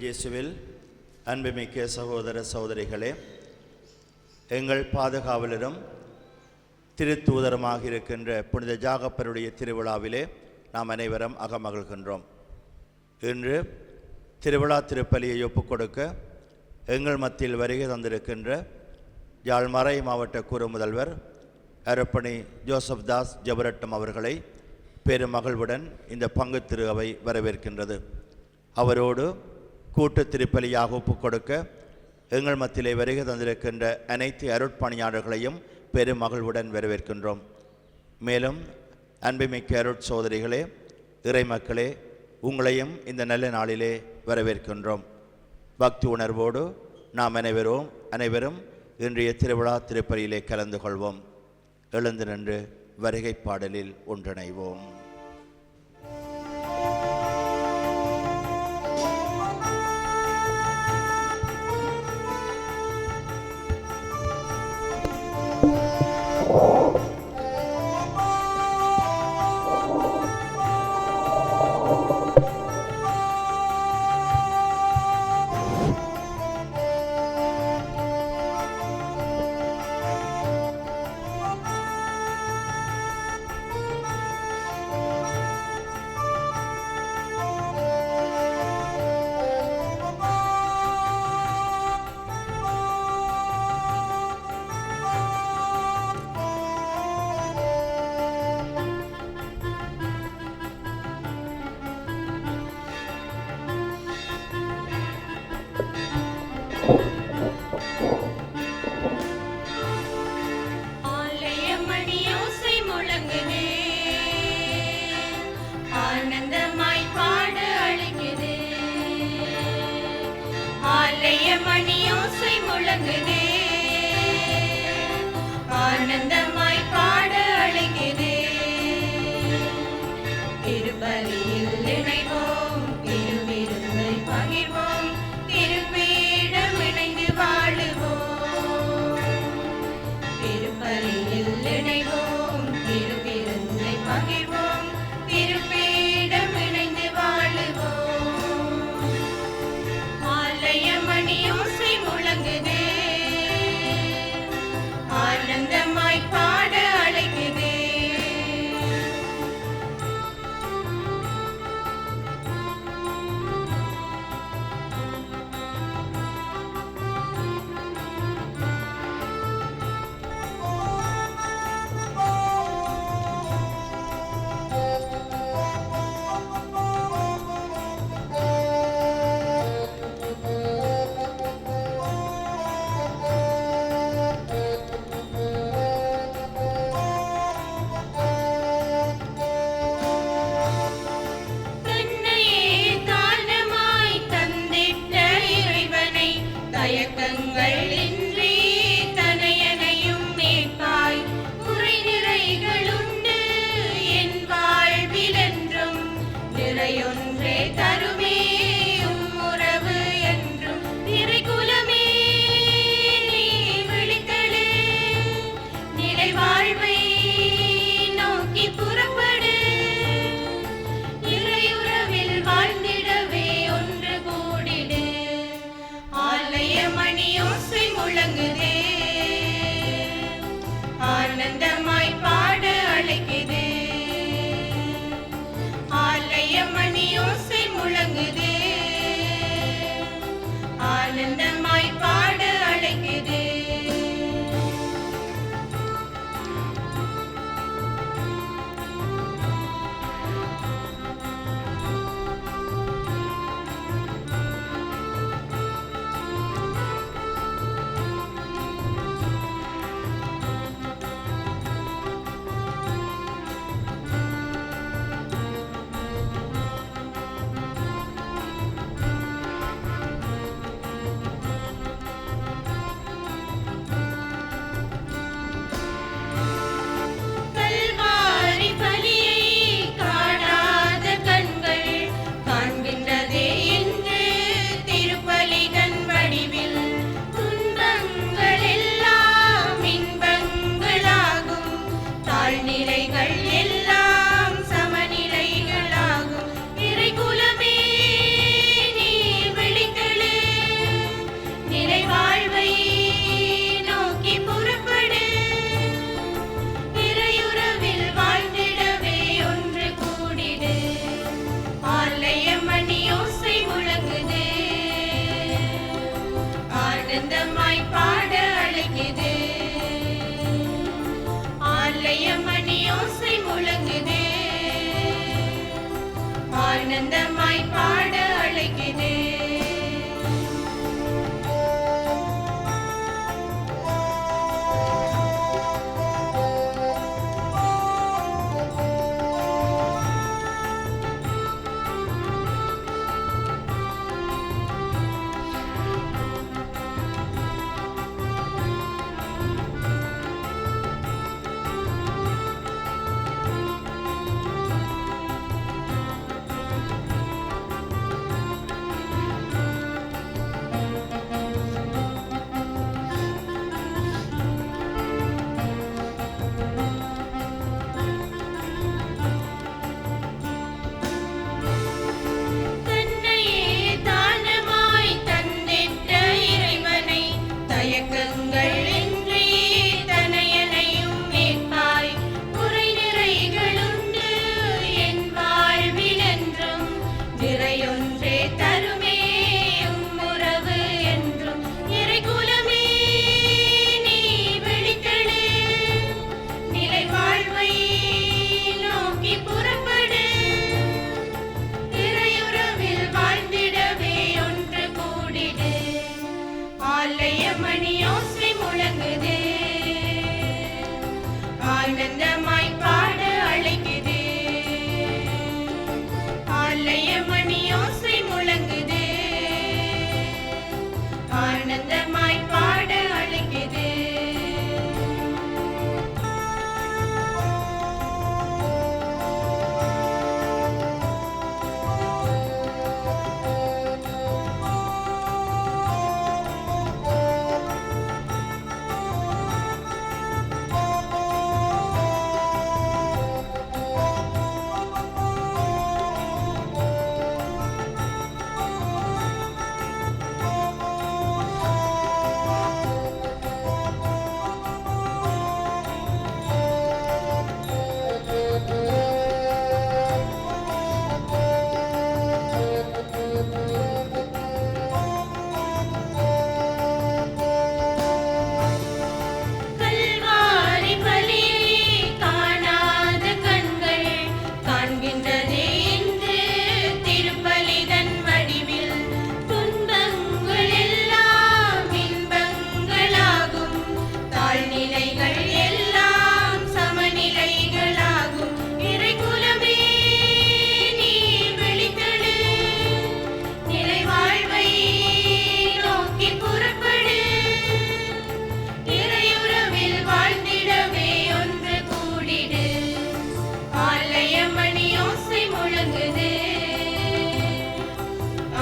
இயேசுவில் அன்புமிக்க சகோதர சகோதரிகளே, எங்கள் பாதுகாவலரும் திருத்தூதரமாக இருக்கின்ற புனித ஜாகப்பருடைய திருவிழாவிலே நாம் அனைவரும் அகமகிழ்கின்றோம். இன்று திருவிழா திருப்பலியை ஒப்புக் கொடுக்க எங்கள் மத்தியில் வருகை தந்திருக்கின்ற யாழ்மறை மாவட்ட குறு முதல்வர் அருப்பணி ஜோசப் தாஸ் ஜெபரட்டம் அவர்களை பெருமகிழ்வுடன் இந்த பங்கு திரு அவை வரவேற்கின்றது. அவரோடு கூட்டு திருப்பலியாக ஒப்புக் கொடுக்க எங்கள் மத்தியிலே வருகை தந்திருக்கின்ற அனைத்து அருட்பணியாளர்களையும் பெருமகிழ்வுடன் வரவேற்கின்றோம். மேலும் அன்புமிக்க அருட்சோதரிகளே, இறைமக்களே, உங்களையும் இந்த நல்ல நாளிலே வரவேற்கின்றோம். பக்தி உணர்வோடு நாம் அனைவரும் இன்றைய திருவிழா திருப்பலியிலே கலந்து கொள்வோம். எழுந்து நின்று வருகை பாடலில் ஒன்றிணைவோம். மணியோசை ஆனந்தமாய் பாட அழைக்குது. ஆனந்தமாய் பாட அழைக்குது. ஆலய மணியோசை முழங்குது. ஆனந்தமாய் பாட அழைக்குது.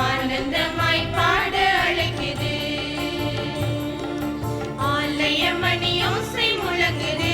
ஆனந்தமாய் பாட அழைக்குது. ஆலய மணியோசை முழங்குது.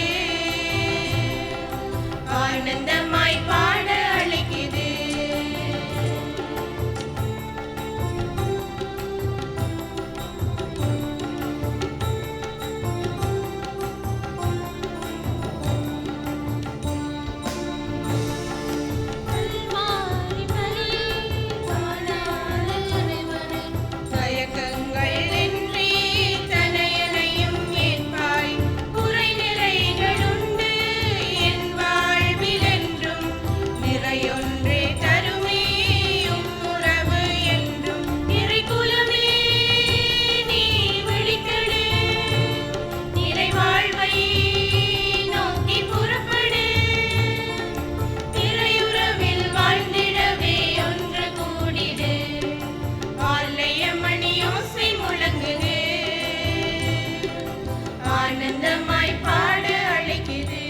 ஆனந்தமாய் பாட அழைக்குது.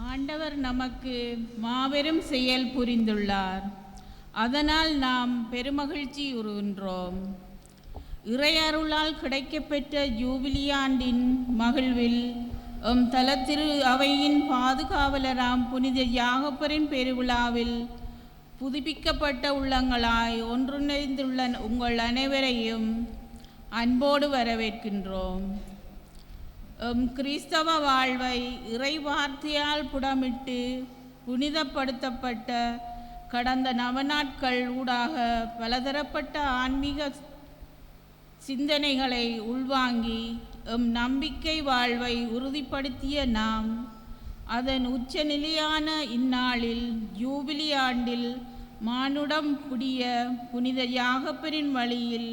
ஆண்டவர் நமக்கு மாபெரும் செயல் புரிந்துள்ளார். அதனால் நாம் பெருமகிழ்ச்சி உறுகின்றோம். இறையருளால் கிடைக்கப்பெற்ற ஜூபிலியாண்டின் மகிழ்வில் தலத்திரு அவையின் பாதுகாவலராம் புனித யாகப்பரின் பெருவிழாவில் புதுப்பிக்கப்பட்ட உள்ளங்களாய் ஒன்றிணைந்துள்ள உங்கள் அனைவரையும் அன்போடு வரவேற்கின்றோம். கிறிஸ்தவ வாழ்வை இறை வார்த்தையால் புடமிட்டு புனிதப்படுத்தப்பட்ட கடந்த நவநாட்கள் ஊடாக பலதரப்பட்ட ஆன்மீக சிந்தனைகளை உள்வாங்கி நம்பிக்கை வாழ்வை உறுதிப்படுத்திய நாம் அதன் உச்சநிலையான இந்நாளில் யூபிலி ஆண்டில் மானுடம் புடிய புனித யாகப்பரின் வழியில்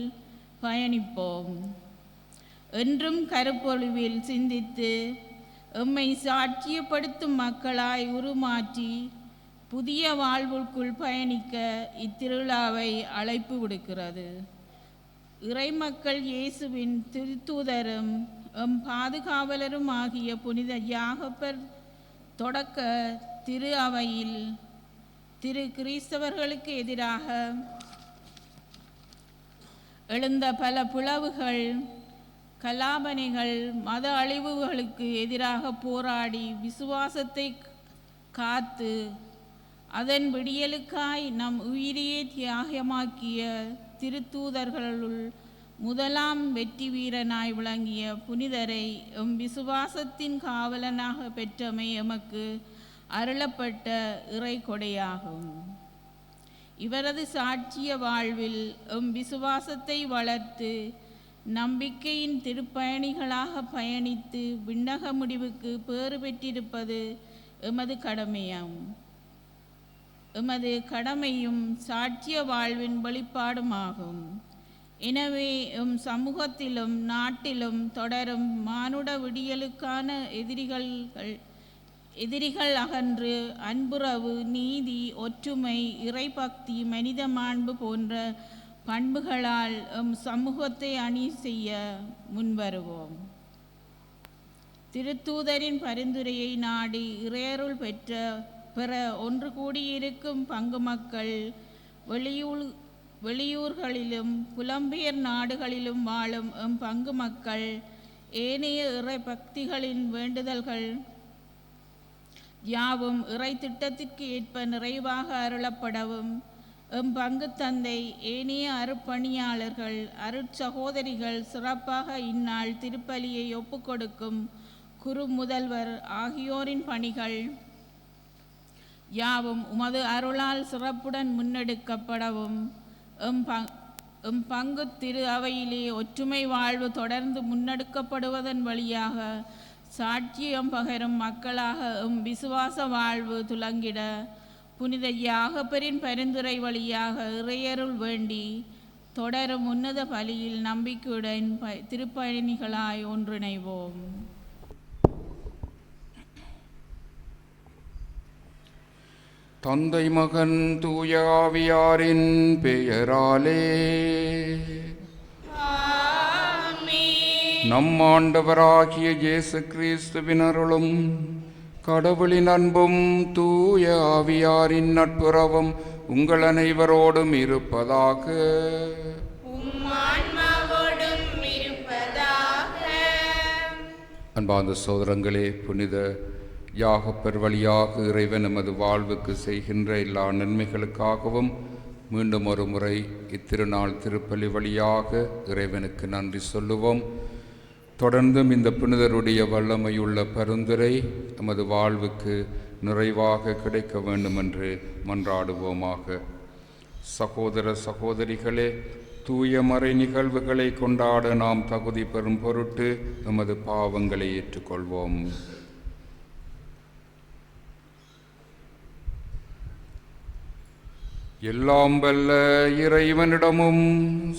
பயணிப்போம். என்றும் கருப்பொழிவில் சிந்தித்து எம்மை சாட்சியப்படுத்தும் மக்களாய் உருமாற்றி புதிய வாழ்வுக்குள் பயணிக்க இத்திருவிழாவை அழைப்பு விடுக்கிறது. இறைமக்கள் இயேசுவின் திருத்தூதரும் எம் பாதுகாவலரும் ஆகிய புனித யாகப்பர் தொடக்க திரு அவையில் திரு கிறிஸ்தவர்களுக்கு எதிராக எழுந்த பல பிளவுகள், கலாபனைகள், மத அழிவுகளுக்கு எதிராக போராடி விசுவாசத்தை காத்து அதன் விடியலுக்காய் நம் உயிரையே தியாகமாக்கிய திருத்தூதர்களுள் முதலாம் வெற்றி வீரனாய் விளங்கிய புனிதரை எம் விசுவாசத்தின் காவலனாக பெற்றமை எமக்கு அருளப்பட்ட இறை கொடையாகும். இவரது சாட்சிய வாழ்வில் எம் விசுவாசத்தை வளர்த்து நம்பிக்கையின் திருப்பயணிகளாக பயணித்து விண்ணக முடிவுக்கு பேறு பெற்றிருப்பது எமது கடமையாகும். எமது கடமையும் சாட்சிய வாழ்வின் வெளிப்பாடுமாகும். எனவே எம் சமூகத்திலும் நாட்டிலும் தொடரும் மானுட விடியலுக்கான எதிரிகள் அகன்று அன்புறவு, நீதி, ஒற்றுமை, இறைபக்தி, மனித மாண்பு போன்ற பண்புகளால் எம் சமூகத்தை அணி செய்ய முன்வருவோம். திருத்தூதரின் பரிந்துரையை நாடி இறையருள் பெற ஒன்று கூடியிருக்கும் பங்கு மக்கள் வெளியூர்களிலும் புலம்பெயர் நாடுகளிலும் வாழும் எம் பங்கு மக்கள் ஏனைய இறை பக்திகளின் வேண்டுதல்கள் யாவும் இறை திட்டத்திற்கு ஏற்ப நிறைவாக அருளப்படவும் எம் பங்கு தந்தை, ஏனைய அருட்பணியாளர்கள், அருட்சகோதரிகள் சிறப்பாக இந்நாள் திருப்பலியை ஒப்புக்கொடுக்கும் குரு முதல்வர் ஆகியோரின் பணிகள் யாவும் உமது அருளால் சிறப்புடன் முன்னெடுக்கப்படவும் எம் பங்கு திரு அவையிலே ஒற்றுமை வாழ்வு தொடர்ந்து முன்னெடுக்கப்படுவதன் வழியாக சாட்சியம் பகரும் மக்களாக எம் விசுவாச வாழ்வு துலங்கிட புனித யாகப்பரின் பரிந்துரை வழியாக இறையருள் வேண்டி தொடரும் உன்னத பலியில் நம்பிக்கையுடன் திருப்பயணிகளாய் ஒன்றிணைவோம். தந்தை, மகன், தூய ஆவியாரின் பெயராலே நம் ஆண்டவராகிய இயேசு கிறிஸ்துவின் அருளும் கடவுளின் அன்பும் தூய ஆவியாரின் நட்புறவும் உங்கள் அனைவரோடும் இருப்பதாக. அன்பார்ந்த சகோதரங்களே, புனித யாகப்பர் வழியாக இறைவன் நமது வாழ்வுக்கு செய்கின்ற எல்லா நன்மைகளுக்காகவும் மீண்டும் ஒரு முறை இத்திருநாள் திருப்பலி வழியாக இறைவனுக்கு நன்றி சொல்லுவோம். தொடர்ந்தும் இந்த புனிதருடைய வல்லமையுள்ள பரிந்துரை நமது வாழ்வுக்கு நிறைவாக கிடைக்க வேண்டும் என்று மன்றாடுவோமாக. சகோதர சகோதரிகளே, தூய மறை நிகழ்வுகளை கொண்டாட நாம் தகுதி பெறும் பொருட்டு நமது பாவங்களை ஏற்றுக்கொள்வோம். எல்லாம் வல்ல இறைவனிடமும்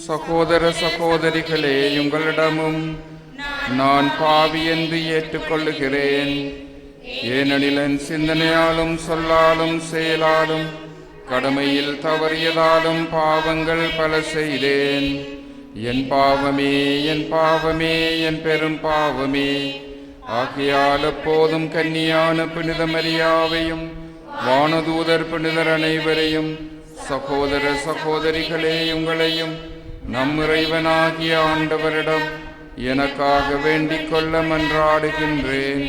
சகோதர சகோதரிகளே உங்களிடமும் நான் பாவி என்று ஏற்றுக்கொள்ளுகிறேன். ஏனெனில் என் சிந்தனையாலும் சொல்லாலும் செயலாலும் கடமையில் தவறியதாலும் பாவங்கள் பல செய்தேன். என் பாவமே, என் பாவமே, என் பெரும் பாவமே. ஆகையால் எப்போதும் கன்னியான புனித மரியாவையும் வானதூதர் புனிதர் அனைவரையும் சகோதர சகோதரிகளே உங்களையும் நம் இறைவனாகிய ஆண்டவரிடம் எனக்காக வேண்டிக் கொள்ள மன்றாடுகின்றேன்.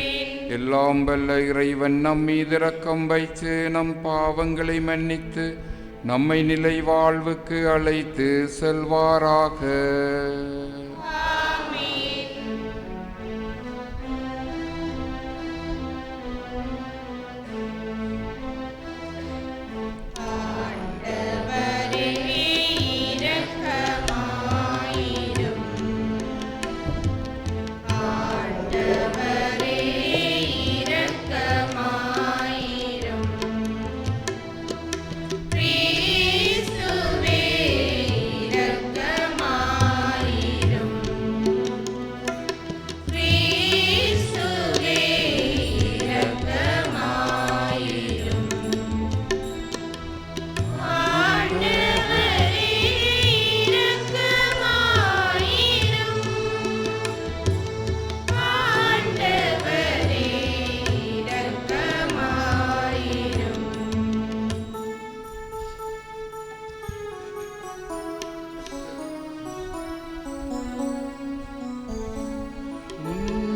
எல்லாம் வல்ல இறைவன் நம் மீது இரக்கம் வைத்து நம் பாவங்களை மன்னித்து நம்மை நிலை வாழ்வுக்கு அழைத்து செல்வாராக. இரக்கமாயிரும்.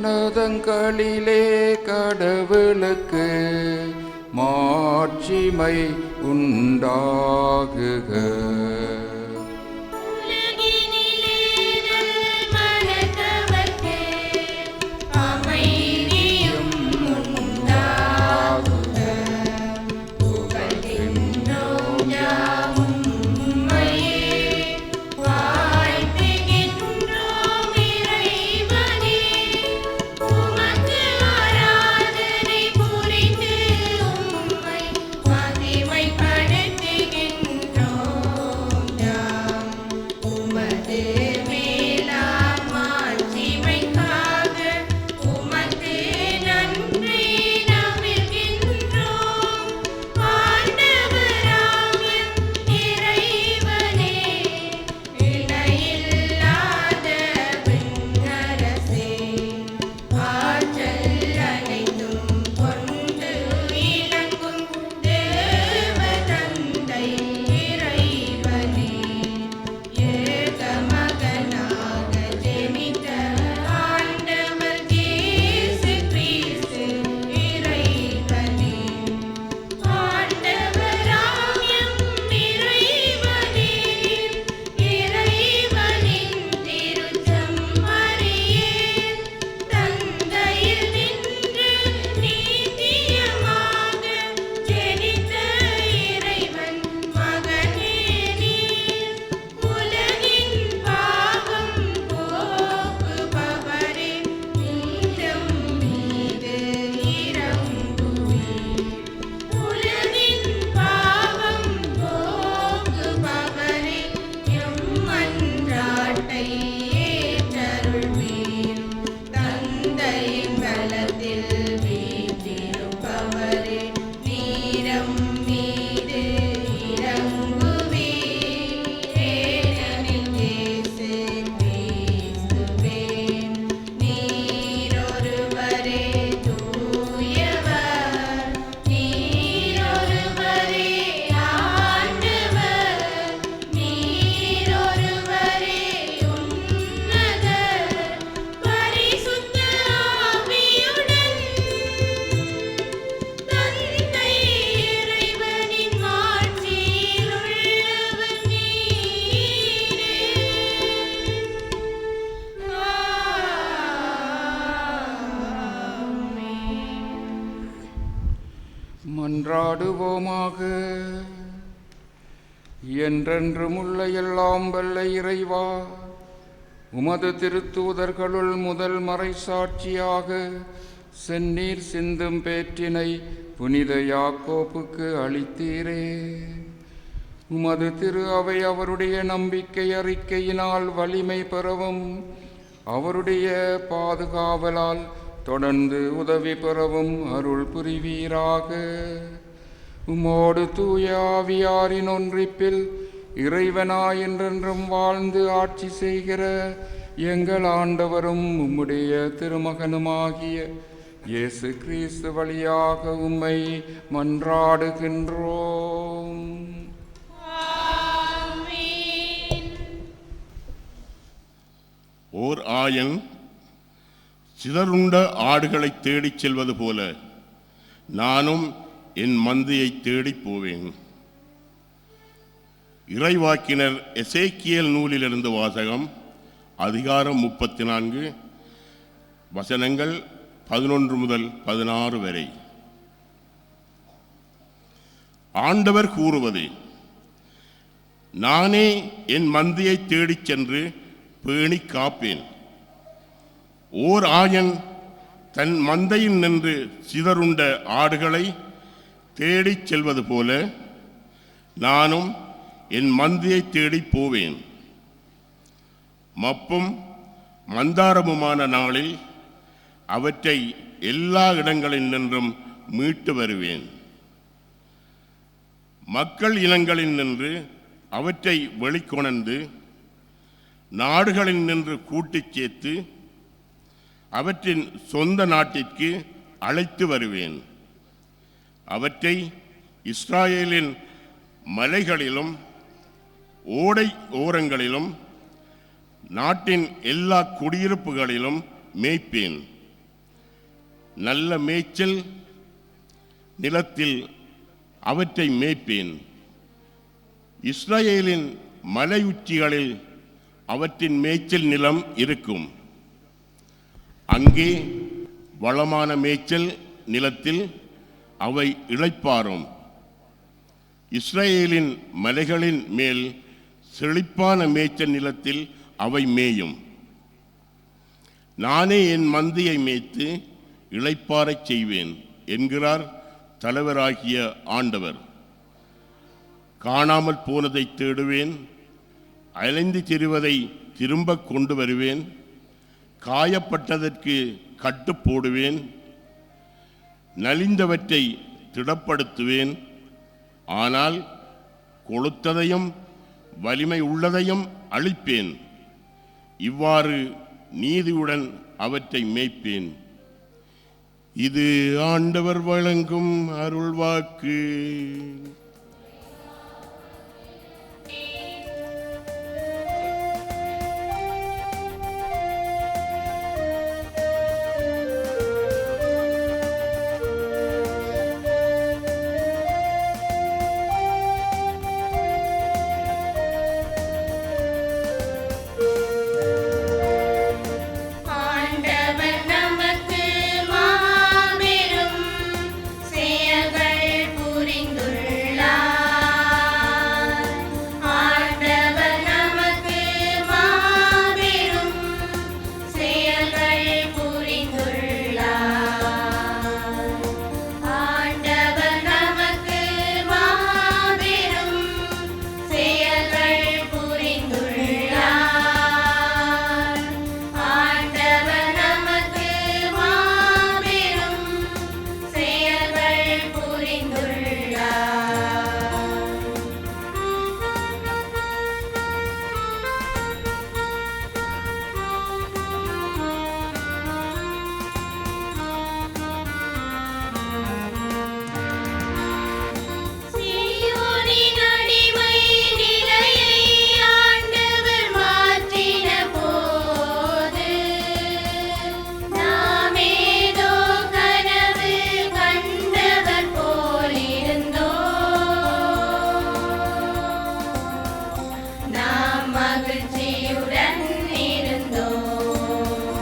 உன்னதங்களிலே கடவுளுக்கு மாட்சிமை உண்டாகுக. உலகினிலே மனத்தவர்க்கு அமைதியும் உண்டாகுக. புகழ்கின்றோம் யாவும் உம்மையே, வாழ்த்துகின்றோம் இறைவனே. உமக்கு ஆராதனை புரிந்து உம்மை மகிமைப்படுத்துகின்றோம் யாம். உமது மேலாம் மாட்சிமைக்காக உமக்கு நன்றி நமிழ்கின்றோம். ஆண்டவராம் எம் இறைவனே, இணையில்லாத விண்ணரசே, ஆற்றல் அனைத்தும் கொண்டு இலங்கும் தேவ தந்தை இறைவனே, ஏக மகனாக ஜெனித்த ஆண்டவர் இயேசு கிறிஸ்து இறைவனே. ஆண்டவராம் எம் இறைவனே, இறைவனின் திருச்செம்மறியே, தந்தையில் நின்று நீதியமாக ஜெனித்த இறைவன் மகனே நீர். உலகின் பாவம் போக்குபவரே, நீரம் மீது இரங்குவீர். உலகின் பாவம் போக்குபவரே, எம் மன்றாட்டை ஏற்றருள்வீர். தந்தையின் பலத்தில் வீற்றிருப்பவரே, நீரம் மீது இரங்குவீர். ஏனெனில் இயேசு கிறிஸ்துவே, நீரொருவரே தூயவர், நீரொருவரே ஆண்டவர், நீரொருவரே உன்னதர். பரிசுத்த ஆவியுடன் தந்தை இறைவனின் மாட்சியில் உள்ளவர் நீரே. மன்றாடுவோமாக. என்றென்றும் உள்ள எல்லாம் வல்ல இறைவா, உமது திருத்தூதர்களுள் முதல் மறைசாட்சியாக செந்நீர் சிந்தும் பேற்றினை புனித யாக்கோப்புக்கு அளித்தீரே. உமது திரு அவை அவருடைய நம்பிக்கை அறிக்கையினால் வலிமை பெறவும், அவருடைய பாதுகாவலால் தொடர்ந்து உதவி பெறவும் அருள் புரிவீராக. உமோடு தூய ஆவியாரின் ஒன்றிப்பில் இறைவனாய் என்றென்றும் வாழ்ந்து ஆட்சி செய்கிற எங்கள் ஆண்டவரும் உம்முடைய திருமகனுமாகிய இயேசு கிறிஸ்து வழியாக உம்மை மன்றாடுகின்றோம். ஓர் ஆயன் சிதறுண்ட ஆடுகளைத் தேடிச் செல்வது போல நானும் என் மந்தையை தேடிப் போவேன். இறைவாக்கினர் எசேக்கியேல் நூலிலிருந்து வாசகம். அதிகாரம் 34, வசனங்கள் 11 முதல் 16 வரை. ஆண்டவர் கூறுவது: நானே என் மந்தையை தேடிச் சென்று பேணி காப்பேன். ஓர் ஆயன் தன் மந்தையில் நின்று சிதறுண்ட ஆடுகளை தேடிச் செல்வது போல நானும் என் மந்தையை தேடிப் போவேன். மப்பும் மந்தாரமுமான நாளில் அவற்றை எல்லா இடங்களில் நின்றும் மீட்டு வருவேன். மக்கள் இனங்களில் நின்று அவற்றை வெளிக்கொணர்ந்து நாடுகளில் நின்று கூட்டிச் சேர்த்து அவற்றின் சொந்த நாட்டிற்கு அழைத்து வருவேன். அவற்றை இஸ்ராயேலின் மலைகளிலும் ஓடை ஓரங்களிலும் நாட்டின் எல்லா குடியிருப்புகளிலும் மேய்ப்பேன். நல்ல மேய்ச்சல் நிலத்தில் அவற்றை மேய்ப்பேன். இஸ்ரவேலின் மலையுச்சிகளில் அவற்றின் மேய்ச்சல் நிலம் இருக்கும். அங்கே வளமான மேய்ச்சல் நிலத்தில் அவை இளைப்பாறும். இஸ்ரவேலின் மலைகளின் மேல் செழிப்பான மேய்ச்சல் நிலத்தில் அவை மேயும். நானே என் மந்தையை மேய்த்து இளைப்பாறச் செய்வேன் என்கிறார் தலைவராகிய ஆண்டவர். காணாமல் போனதை தேடுவேன், அலைந்து திரிவதை திரும்ப கொண்டு வருவேன், காயப்பட்டதற்கு கட்டு போடுவேன், நலிந்தவற்றை திடப்படுத்துவேன். ஆனால் கொழுத்ததையும் வலிமை உள்ளதையும் அழிப்பேன். இவ்வாறு நீதியுடன் அவற்றை மேய்ப்பேன். இது ஆண்டவர் வழங்கும் அருள்வாக்கு. ஆண்டவர் நமக்கு மாபெரும் செயல்கள் புரிந்துள்ளார். ஆண்டவர் நமக்கு மாபெரும் செயல்கள் புரிந்துள்ளார். ஆண்டவர் நமக்கு மாபெரும் செயல்கள் புரிந்துள்ளார். ஆண்டவர் நமக்கு மாபெரும் செயல்கள் புரிந்துள்ளார். சீயோனின் அடிமை நிலையை ஆண்டவர் மாற்றின போது நாமேதோ கனவு கண்டவர் போலிருந்தோம். நாம் மகிழ்ச்சியுடன் இருந்தோம்.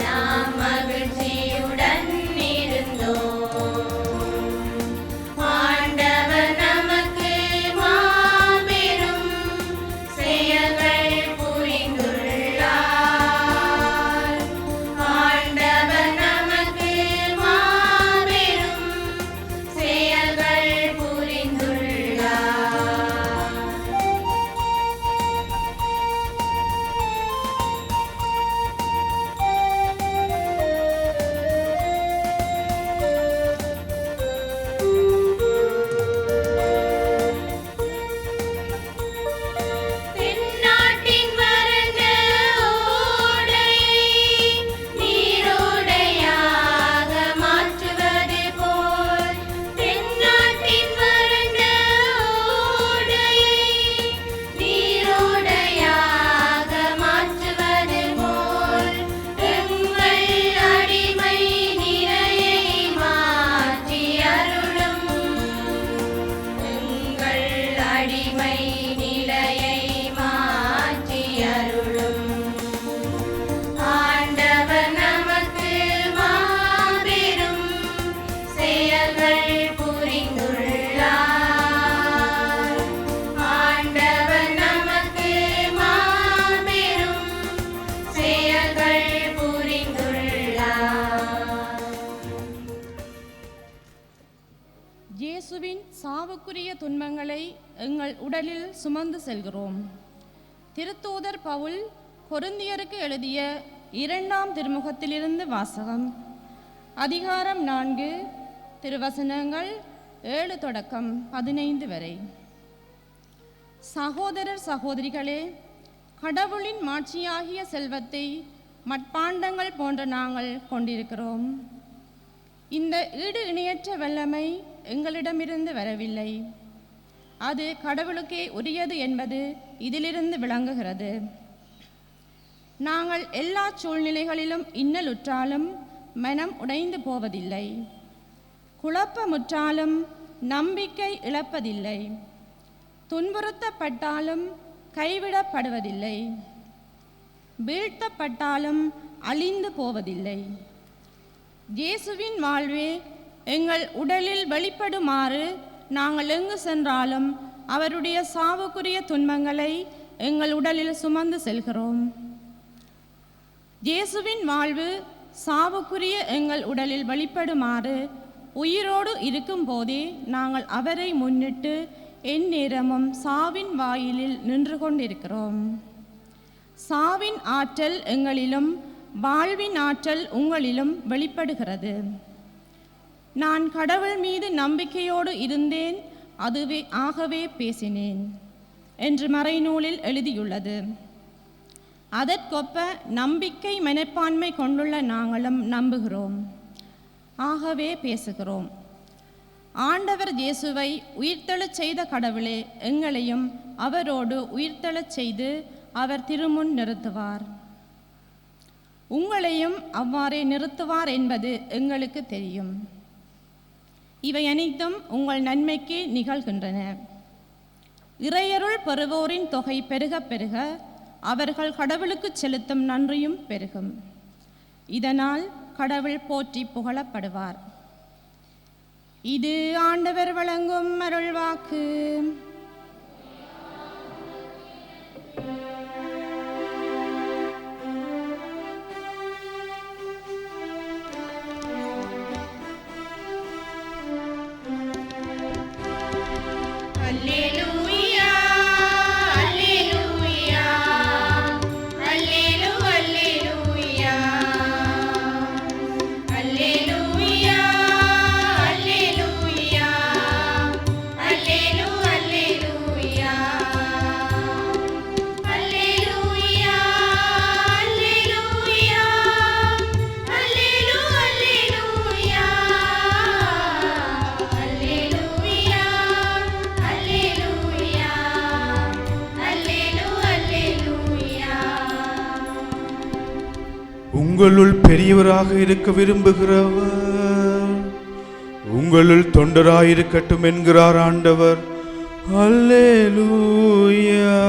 நாம் மகிழ்ச்சியுடன் இருந்தோம். ஆண்டவர் நமக்கு மாபெரும் செயல்கள் புரிந்துள்ளார். ஆண்டவர் நமக்கு மாபெரும் செயல்கள் புரிந்துள்ளார். தென்னாட்டின் வறண்ட ஓடையை நீரோடையாக மாற்றுவது போல், தென்னாட்டின் வறண்ட ஓடையை நீரோடையாக மாற்றுவது போல், எங்கள் அடிமை நிலையை மாற்றி அருளும். எங்கள் அடிமை நிலையை மாற்றி அருளும். ஆண்டவர் நமக்கு மாபெரும் செயல்கள் புரிந்துள்ளார். ஆண்டவர் நமக்கு மாபெரும் செயல்கள் புரிந்துள்ளார். இயேசுவின் சாவுக்குரிய துன்பங்களை எங்கள் உடலில் சுமந்து செல்கிறோம். திருத்தூதர் பவுல் கொரிந்தியருக்கு எழுதிய 2ஆம் திருமுகத்திலிருந்து வாசகம். அதிகாரம் 4, திருவசனங்கள் 7 தொடக்கம் 15 வரை. சகோதரர் சகோதரிகளே, கடவுளின் மாட்சியாகிய செல்வத்தை மட்பாண்டங்கள் போன்ற நாங்கள் கொண்டிருக்கிறோம். இந்த ஈடு இணையற்ற வல்லமை எங்களிடமிருந்து வரவில்லை. அது கடவுளுக்கே உரியது என்பது இதிலிருந்து விளங்குகிறது. நாங்கள் எல்லா சூழ்நிலைகளிலும் இன்னலுற்றாலும் மனம் உடைந்து போவதில்லை. குழப்பமுற்றாலும் நம்பிக்கை இழப்பதில்லை. துன்புறுத்தப்பட்டாலும் கைவிடப்படுவதில்லை. வீழ்த்தப்பட்டாலும் அழிந்து போவதில்லை. இயேசுவின் வாழ்வே எங்கள் உடலில் வெளிப்படுமாறு நாங்கள் எங்கு சென்றாலும் அவருடைய சாவுக்குரிய துன்பங்களை எங்கள் உடலில் சுமந்து செல்கிறோம். இயேசுவின் வாழ்வு சாவுக்குரிய எங்கள் உடலில் வெளிப்படுமாறு உயிரோடு இருக்கும் போதே நாங்கள் அவரை முன்னிட்டு எந்நேரமும் சாவின் வாயிலில் நின்று கொண்டிருக்கிறோம். சாவின் ஆற்றல் எங்களிலும் வாழ்வின் ஆற்றல் உங்களிலும் வெளிப்படுகிறது. நான் கடவுள் மீது நம்பிக்கையோடு இருந்தேன், ஆகவே பேசினேன் என்று மறைநூலில் எழுதியுள்ளது. அதற்கொப்ப நம்பிக்கை மனப்பான்மை கொண்டுள்ள நாங்களும் நம்புகிறோம், ஆகவே பேசுகிறோம். ஆண்டவர் இயேசுவை உயிர்த்தெழச் செய்த கடவுளே எங்களையும் அவரோடு உயிர்த்தெழச் செய்து அவர் திருமுன் நிறுத்துவார். உங்களையும் அவ்வாறே நிறுத்துவார் என்பது எங்களுக்கு தெரியும். இவை அனைத்தும் உங்கள் நன்மைக்கு நிகழ்கின்றன. இறையருள் பெறுவோரின் தொகை பெருக பெருக அவர்கள் கடவுளுக்கு செலுத்தும் நன்றியும் பெருகும். இதனால் கடவுள் போற்றி புகழப்படுவார். இது ஆண்டவர் வழங்கும் அருள்வாக்கு. அல்லேலூயா அல்லேலூயா அல்லேலூயா அல்லேலூயா அல்லேலூயா அல்லேலூயா அல்லேலூயா அல்லேலூயா உங்களுள் பெரியவராக இருக்க விரும்புகிறவர் உங்களுள் தொண்டராயிருக்கட்டும் என்கிறார் ஆண்டவர். அல்லேலூயா.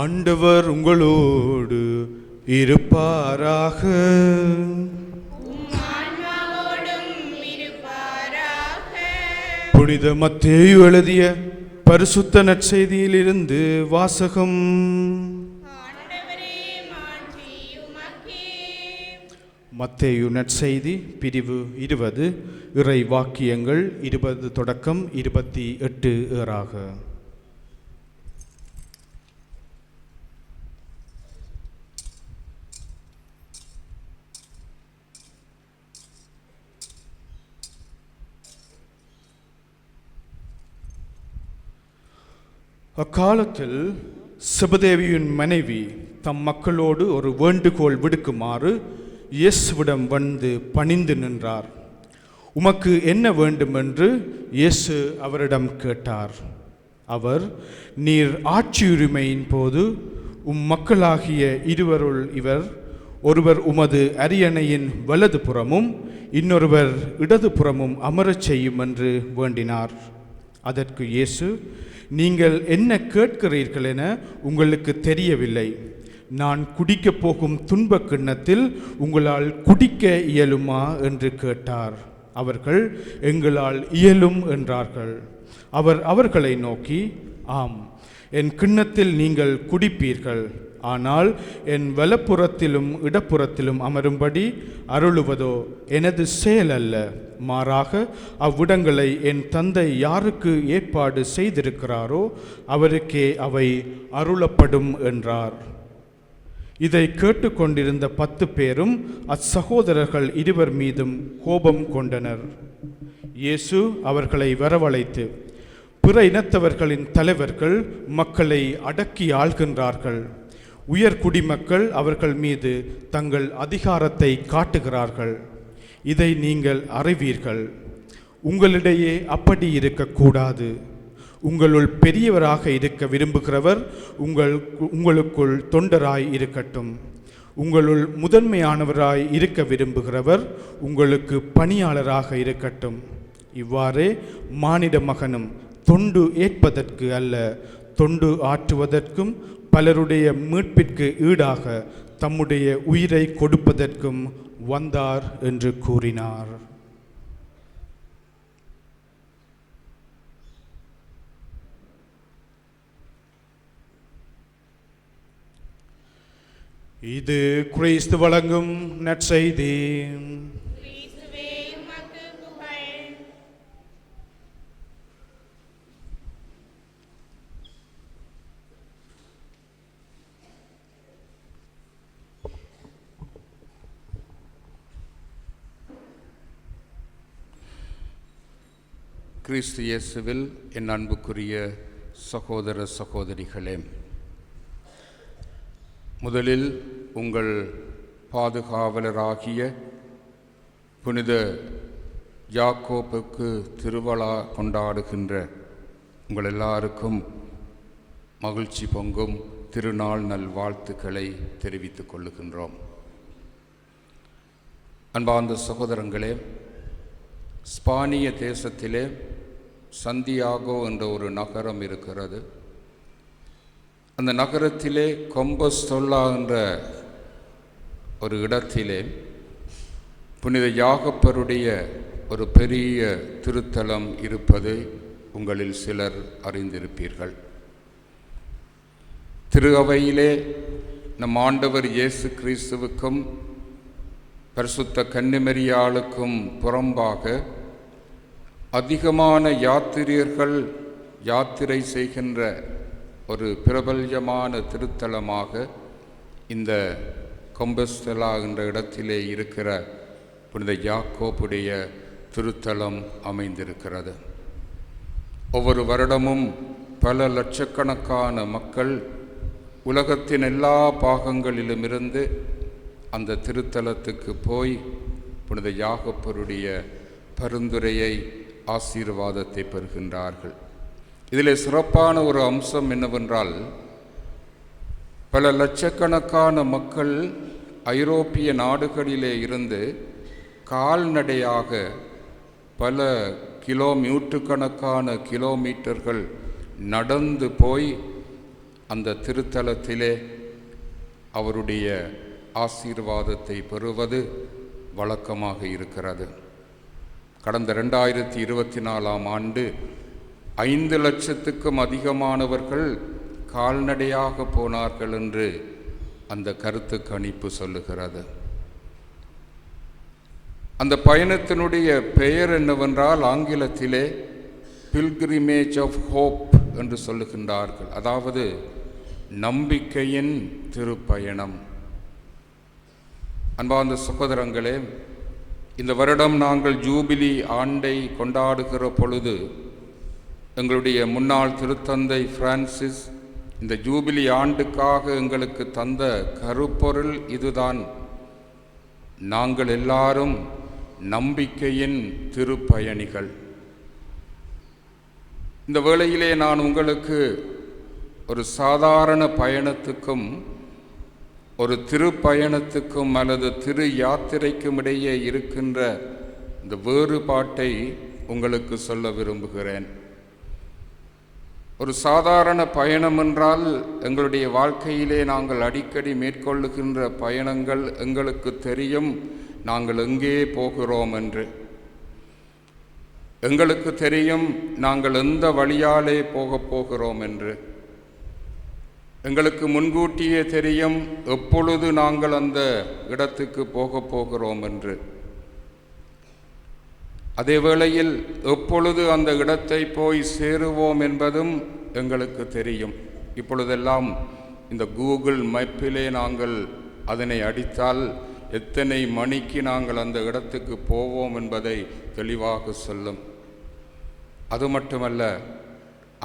ஆண்டவர் உங்களோடு இருப்பாராக. புனித மத்தேயு எழுதிய பரிசுத்த நற்செய்தியிலிருந்து வாசகம். மத்தேயு நற்செய்தி பிரிவு 20 இறை வாக்கியங்கள் 20 தொடக்கம் 28 ஏறாக. அக்காலத்தில் செபதேவியின் மனைவி தம் மக்களோடு ஒரு வேண்டுகோள் விடுக்குமாறு இயேசுவிடம் வந்து பணிந்து நின்றார். உமக்கு என்ன வேண்டும் என்று இயேசு அவரிடம் கேட்டார். அவர், நீர் ஆட்சியுரிமையின் போது மக்களாகிய இருவருள் ஒருவர் உமது அரியணையின் வலது புறமும் இன்னொருவர் இடது புறமும் அமரச் செய்யும் என்று வேண்டினார். அதற்கு இயேசு, நீங்கள் என்ன கேட்கிறீர்கள் என உங்களுக்கு தெரியவில்லை. நான் குடிக்கப் போகும் துன்பக் கிண்ணத்தில் உங்களால் குடிக்க இயலுமா என்று கேட்டார். அவர்கள், எங்களால் இயலும் என்றார்கள். அவர் அவர்களை நோக்கி, ஆம், என் கிண்ணத்தில் நீங்கள் குடிப்பீர்கள். ஆனால் என் வலப்புறத்திலும் இடப்புறத்திலும் அமரும்படி அருளுவதோ எனது செயல் அல்ல, மாறாக அவ்விடங்களை என் தந்தை யாருக்கு ஏற்பாடு செய்திருக்கிறாரோ அவருக்கே அவை அருளப்படும் என்றார். இதை கேட்டுக்கொண்டிருந்த 10 பேரும் அச்சகோதரர்கள் இருவர் மீதும் கோபம் கொண்டனர். இயேசு அவர்களை வரவழைத்து, பிற இனத்தவர்களின் தலைவர்கள் மக்களை அடக்கி ஆள்கின்றார்கள். உயர் குடிமக்கள் அவர்கள் மீது தங்கள் அதிகாரத்தை காட்டுகிறார்கள். இதை நீங்கள் அறிவீர்கள். உங்களிடையே அப்படி இருக்கக்கூடாது. உங்களுள் பெரியவராக இருக்க விரும்புகிறவர் உங்களுக்குள் தொண்டராய் இருக்கட்டும். உங்களுள் முதன்மையானவராய் இருக்க விரும்புகிறவர் உங்களுக்கு பணியாளராக இருக்கட்டும். இவ்வாறே மானிட மகனும் தொண்டு ஏற்பதற்கு அல்ல, தொண்டு ஆற்றுவதற்கும் பலருடைய மீட்பிற்கு ஈடாக தம்முடைய உயிரை கொடுப்பதற்கும் வந்தார் என்று கூறினார். இது கிறிஸ்து வழங்கும் நற்செய்தி. கிறிஸ்துவே உமக்கு புகழ். கிறிஸ்து இயேசுவில் என் அன்புக்குரிய சகோதர சகோதரிகளே, முதலில் உங்கள் பாதுகாவலராகிய புனித யாக்கோப்புக்கு திருவிழா கொண்டாடுகின்ற உங்கள் எல்லாருக்கும் மகிழ்ச்சி பொங்கும் திருநாள் நல்வாழ்த்துக்களை தெரிவித்துக் கொள்ளுகின்றோம். அன்பார்ந்த சகோதரங்களே, ஸ்பானிய தேசத்திலே சந்தியாகோ என்ற ஒரு நகரம் இருக்கிறது. அந்த நகரத்திலே கொம்பஸ்தொல்லா என்ற ஒரு இடத்திலே புனித யாகப்பருடைய ஒரு பெரிய திருத்தலம் இருப்பதை உங்களில் சிலர் அறிந்திருப்பீர்கள். திரு அவையிலே நம் ஆண்டவர் இயேசு கிறிஸ்துவுக்கும் பரிசுத்த கன்னிமரியாளுக்கும் புறம்பாக அதிகமான யாத்திரியர்கள் யாத்திரை செய்கின்ற ஒரு பிரபல்யமான திருத்தலமாக இந்த கொம்பஸ்தலா என்ற இடத்திலே இருக்கிற புனித யாக்கோப்புடைய திருத்தலம் அமைந்திருக்கிறது. ஒவ்வொரு வருடமும் பல லட்சக்கணக்கான மக்கள் உலகத்தின் எல்லா பாகங்களிலுமிருந்து அந்த திருத்தலத்துக்கு போய் புனித யாகப்பருடைய பரிந்துரையை ஆசீர்வாதத்தை பெறுகின்றார்கள். இதில் சிறப்பான ஒரு அம்சம் என்னவென்றால், பல லட்சக்கணக்கான மக்கள் ஐரோப்பிய நாடுகளிலே இருந்து கால்நடையாக பல நூற்றுக்கணக்கான கிலோமீட்டர்கள் நடந்து போய் அந்த திருத்தலத்திலே அவருடைய ஆசீர்வாதத்தை பெறுவது வழக்கமாக இருக்கிறது. கடந்த 2024ஆம் ஆண்டு 5 லட்சத்துக்கும் அதிகமானவர்கள் கால்நடையாக போனார்கள் என்று அந்த கருத்து கணிப்பு சொல்லுகிறது. அந்த பயணத்தினுடைய பெயர் என்னவென்றால், ஆங்கிலத்திலே பில்கிரிமேஜ் ஆஃப் ஹோப் என்று சொல்லுகின்றார்கள். அதாவது நம்பிக்கையின் திருப்பயணம். அன்பார்ந்த சகோதரங்களே, இந்த வருடம் நாங்கள் ஜூபிலி ஆண்டை கொண்டாடுகிற பொழுது எங்களுடைய முன்னாள் திருத்தந்தை பிரான்சிஸ் இந்த ஜூபிலி ஆண்டுக்காக எங்களுக்கு தந்த கருப்பொருள் இதுதான்: நாங்கள் எல்லாரும் நம்பிக்கையின் திருப்பயணிகள். இந்த வேளையிலே நான் உங்களுக்கு ஒரு சாதாரண பயணத்துக்கும் ஒரு திருப்பயணத்துக்கும் அல்லது திரு யாத்திரைக்கும் இடையே இருக்கின்ற இந்த வேறுபாட்டை உங்களுக்கு சொல்ல விரும்புகிறேன். ஒரு சாதாரண பயணம் என்றால் எங்களுடைய வாழ்க்கையிலே நாங்கள் அடிக்கடி மேற்கொள்ளுகின்ற பயணங்கள் எங்களுக்கு தெரியும் நாங்கள் எங்கே போகிறோம் என்று. எங்களுக்கு தெரியும் நாங்கள் எந்த வழியாலே போகிறோம் என்று. எங்களுக்கு முன்கூட்டியே தெரியும் எப்பொழுது நாங்கள் அந்த இடத்துக்கு போகிறோம் என்று. அதே வேளையில் எப்பொழுது அந்த இடத்தை போய் சேருவோம் என்பதும் எங்களுக்கு தெரியும். இப்பொழுதெல்லாம் இந்த கூகுள் மேப்பிலே நாங்கள் அதனை அடித்தால் எத்தனை மணிக்கு நாங்கள் அந்த இடத்துக்கு போவோம் என்பதை தெளிவாக சொல்லும். அது மட்டுமல்ல,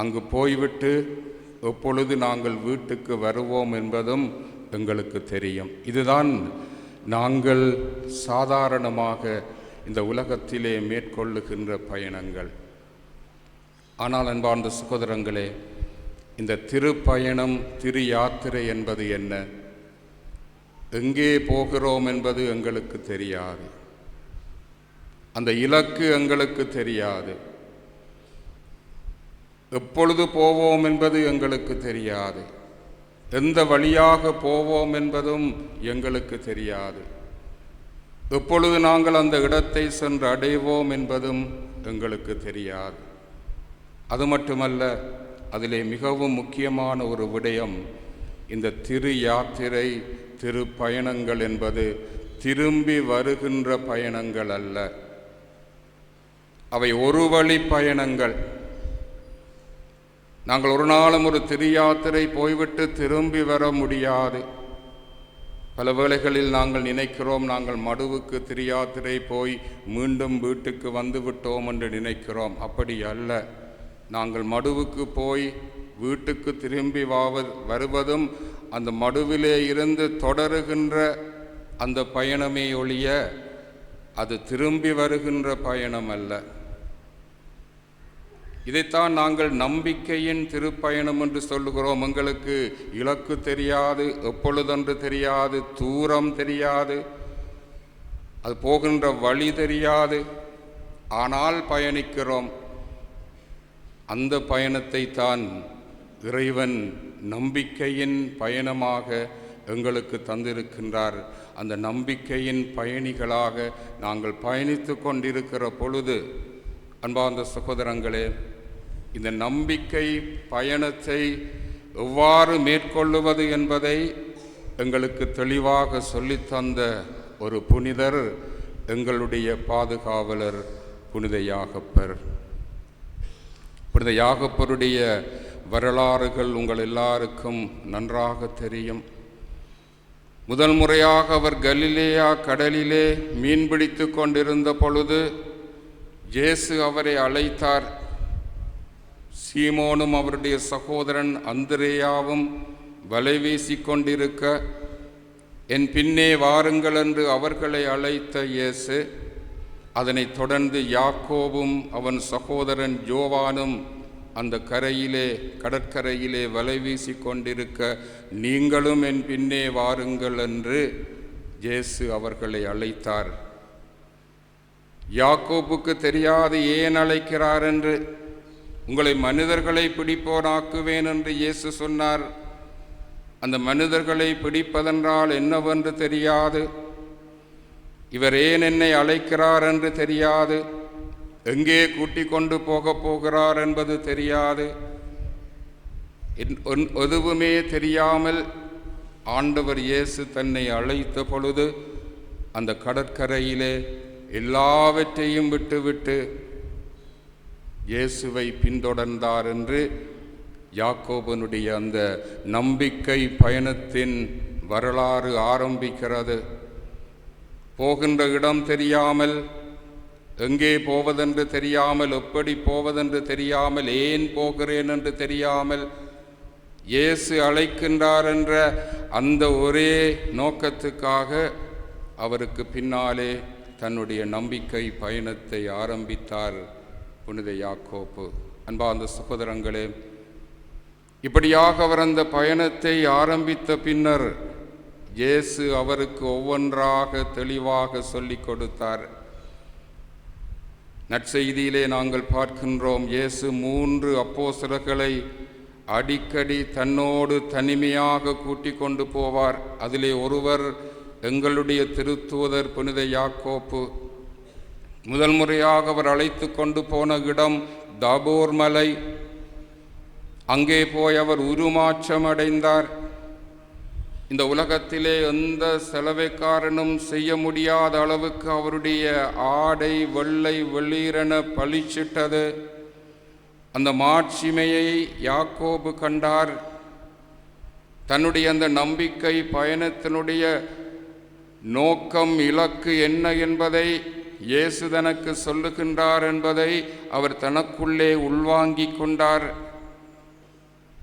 அங்கு போய்விட்டு எப்பொழுது நாங்கள் வீட்டுக்கு வருவோம் என்பதும் எங்களுக்கு தெரியும். இதுதான் நாங்கள் சாதாரணமாக இந்த உலகத்திலே மேற்கொள்ளுகின்ற பயணங்கள். ஆனால் அன்பார்ந்த சகோதரங்களே, இந்த திருப்பயணம், திரு யாத்திரை என்பது என்ன? எங்கே போகிறோம் என்பது எங்களுக்கு தெரியாது. அந்த இலக்கு எங்களுக்கு தெரியாது. எப்பொழுது போவோம் என்பது எங்களுக்கு தெரியாது. எந்த வழியாக போவோம் என்பதும் எங்களுக்கு தெரியாது. எப்பொழுது நாங்கள் அந்த இடத்தை சென்று அடைவோம் என்பதும் எங்களுக்கு தெரியாது. அது மட்டுமல்ல, அதிலே மிகவும் முக்கியமான ஒரு விடயம், இந்த திரு யாத்திரை, திரு பயணங்கள் என்பது திரும்பி வருகின்ற பயணங்கள் அல்ல. அவை ஒரு வழி பயணங்கள். நாங்கள் ஒரு நாளும் ஒரு திரு யாத்திரை போய்விட்டு திரும்பி வர முடியாது. பல வேளைகளில் நாங்கள் நினைக்கிறோம், நாங்கள் மடுவுக்கு திரு யாத்திரை போய் மீண்டும் வீட்டுக்கு வந்து விட்டோம் என்று நினைக்கிறோம். அப்படி அல்ல. நாங்கள் மடுவுக்கு போய் வீட்டுக்கு திரும்பி வருவதும் அந்த மடுவிலே இருந்து தொடருகின்ற அந்த பயணமே ஒழிய அது திரும்பி வருகின்ற பயணம் அல்ல. இதைத்தான் நாங்கள் நம்பிக்கையின் திருப்பயணம் என்று சொல்லுகிறோம். எங்களுக்கு இலக்கு தெரியாது, எப்பொழுதென்று தெரியாது, தூரம் தெரியாது, அது போகின்ற வழி தெரியாது. ஆனால் பயணிக்கிறோம். அந்த பயணத்தை தான் இறைவன் நம்பிக்கையின் பயணமாக எங்களுக்கு தந்திருக்கின்றார். அந்த நம்பிக்கையின் பயணிகளாக நாங்கள் பயணித்து கொண்டிருக்கிற பொழுது, அன்பார்ந்த சகோதரங்களே, இந்த நம்பிக்கை பயணத்தை எவ்வாறு மேற்கொள்ளுவது என்பதை எங்களுக்கு தெளிவாக சொல்லித்தந்த ஒரு புனிதர் எங்களுடைய பாதுகாவலர் புனித யாகப்பர். புனித யாகப்பருடைய வரலாறுகள் உங்கள் எல்லாருக்கும் நன்றாக தெரியும். முதல் முறையாக அவர் கலிலேயா கடலிலே மீன்பிடித்து கொண்டிருந்த பொழுது இயேசு அவரை அழைத்தார். சீமோனும் அவருடைய சகோதரன் அந்திரேயாவும் வலை வீசி கொண்டிருக்க, என் பின்னே வாருங்கள் என்று அவர்களை அழைத்த இயேசு, அதனைத் தொடர்ந்து யாக்கோபும் அவன் சகோதரன் யோவானும் அந்த கடற்கரையிலே வலை வீசி கொண்டிருக்க, நீங்களும் என் பின்னே வாருங்கள் என்று இயேசு அவர்களை அழைத்தார். யாக்கோபுக்கு தெரியாது ஏன் அழைக்கிறார் என்று. உங்களை மனிதர்களை பிடிப்போனாக்குவேன் என்று இயேசு சொன்னார். அந்த மனிதர்களை பிடிப்பதென்றால் என்னவென்று தெரியாது. இவர் ஏன் என்னை அழைக்கிறார் என்று தெரியாது. எங்கே கூட்டிக் கொண்டு போகிறார் என்பது தெரியாது. எதுவுமே தெரியாமல் ஆண்டவர் இயேசு தன்னை அழைத்த பொழுது அந்த கடற்கரையிலே எல்லாவற்றையும் விட்டுவிட்டு இயேசுவை பின்தொடர்ந்தார் என்று யாக்கோபனுடைய அந்த நம்பிக்கை பயணத்தின் வரலாறு ஆரம்பிக்கிறது. போகின்ற இடம் தெரியாமல், எங்கே போவதென்று தெரியாமல், எப்படி போவதென்று தெரியாமல், ஏன் போகிறேன் என்று தெரியாமல், இயேசு அழைக்கின்றார் என்ற அந்த ஒரே நோக்கத்துக்காக அவருக்கு பின்னாலே தன்னுடைய நம்பிக்கை பயணத்தை ஆரம்பித்தார் புனித யாக்கோப்பு. அன்பார்ந்த சகோதரங்களே, இப்படியாக அவர் அந்த பயணத்தை ஆரம்பித்த பின்னர் இயேசு அவருக்கு ஒவ்வொன்றாக தெளிவாக சொல்லிக் கொடுத்தார். நற்செய்தியிலே நாங்கள் பார்க்கின்றோம், இயேசு 3 அப்போஸ்தலர்களை அடிக்கடி தன்னோடு தனிமையாக கூட்டிக் கொண்டு போவார். அதிலே ஒருவர் எங்களுடைய திருத்தூதர் புனித யாக்கோப்பு. முதல் முறையாக அவர் அழைத்து கொண்டு போன இடம் தாபோர் மலை. அங்கே போய் அவர் உருமாற்றம் அடைந்தார். இந்த உலகத்திலே எந்த செலவைக்காரனும் செய்ய முடியாத அளவுக்கு அவருடைய ஆடை வெள்ளை வெளிரென பளிச்சிட்டது. அந்த மாட்சிமையை யாக்கோபு கண்டார். தன்னுடைய அந்த நம்பிக்கை பயணத்தினுடைய நோக்கம், இலக்கு என்ன என்பதை இயேசு தனக்கு சொல்லுகின்றார் என்பதை அவர் தனக்குள்ளே உள்வாங்கிக் கொண்டார்.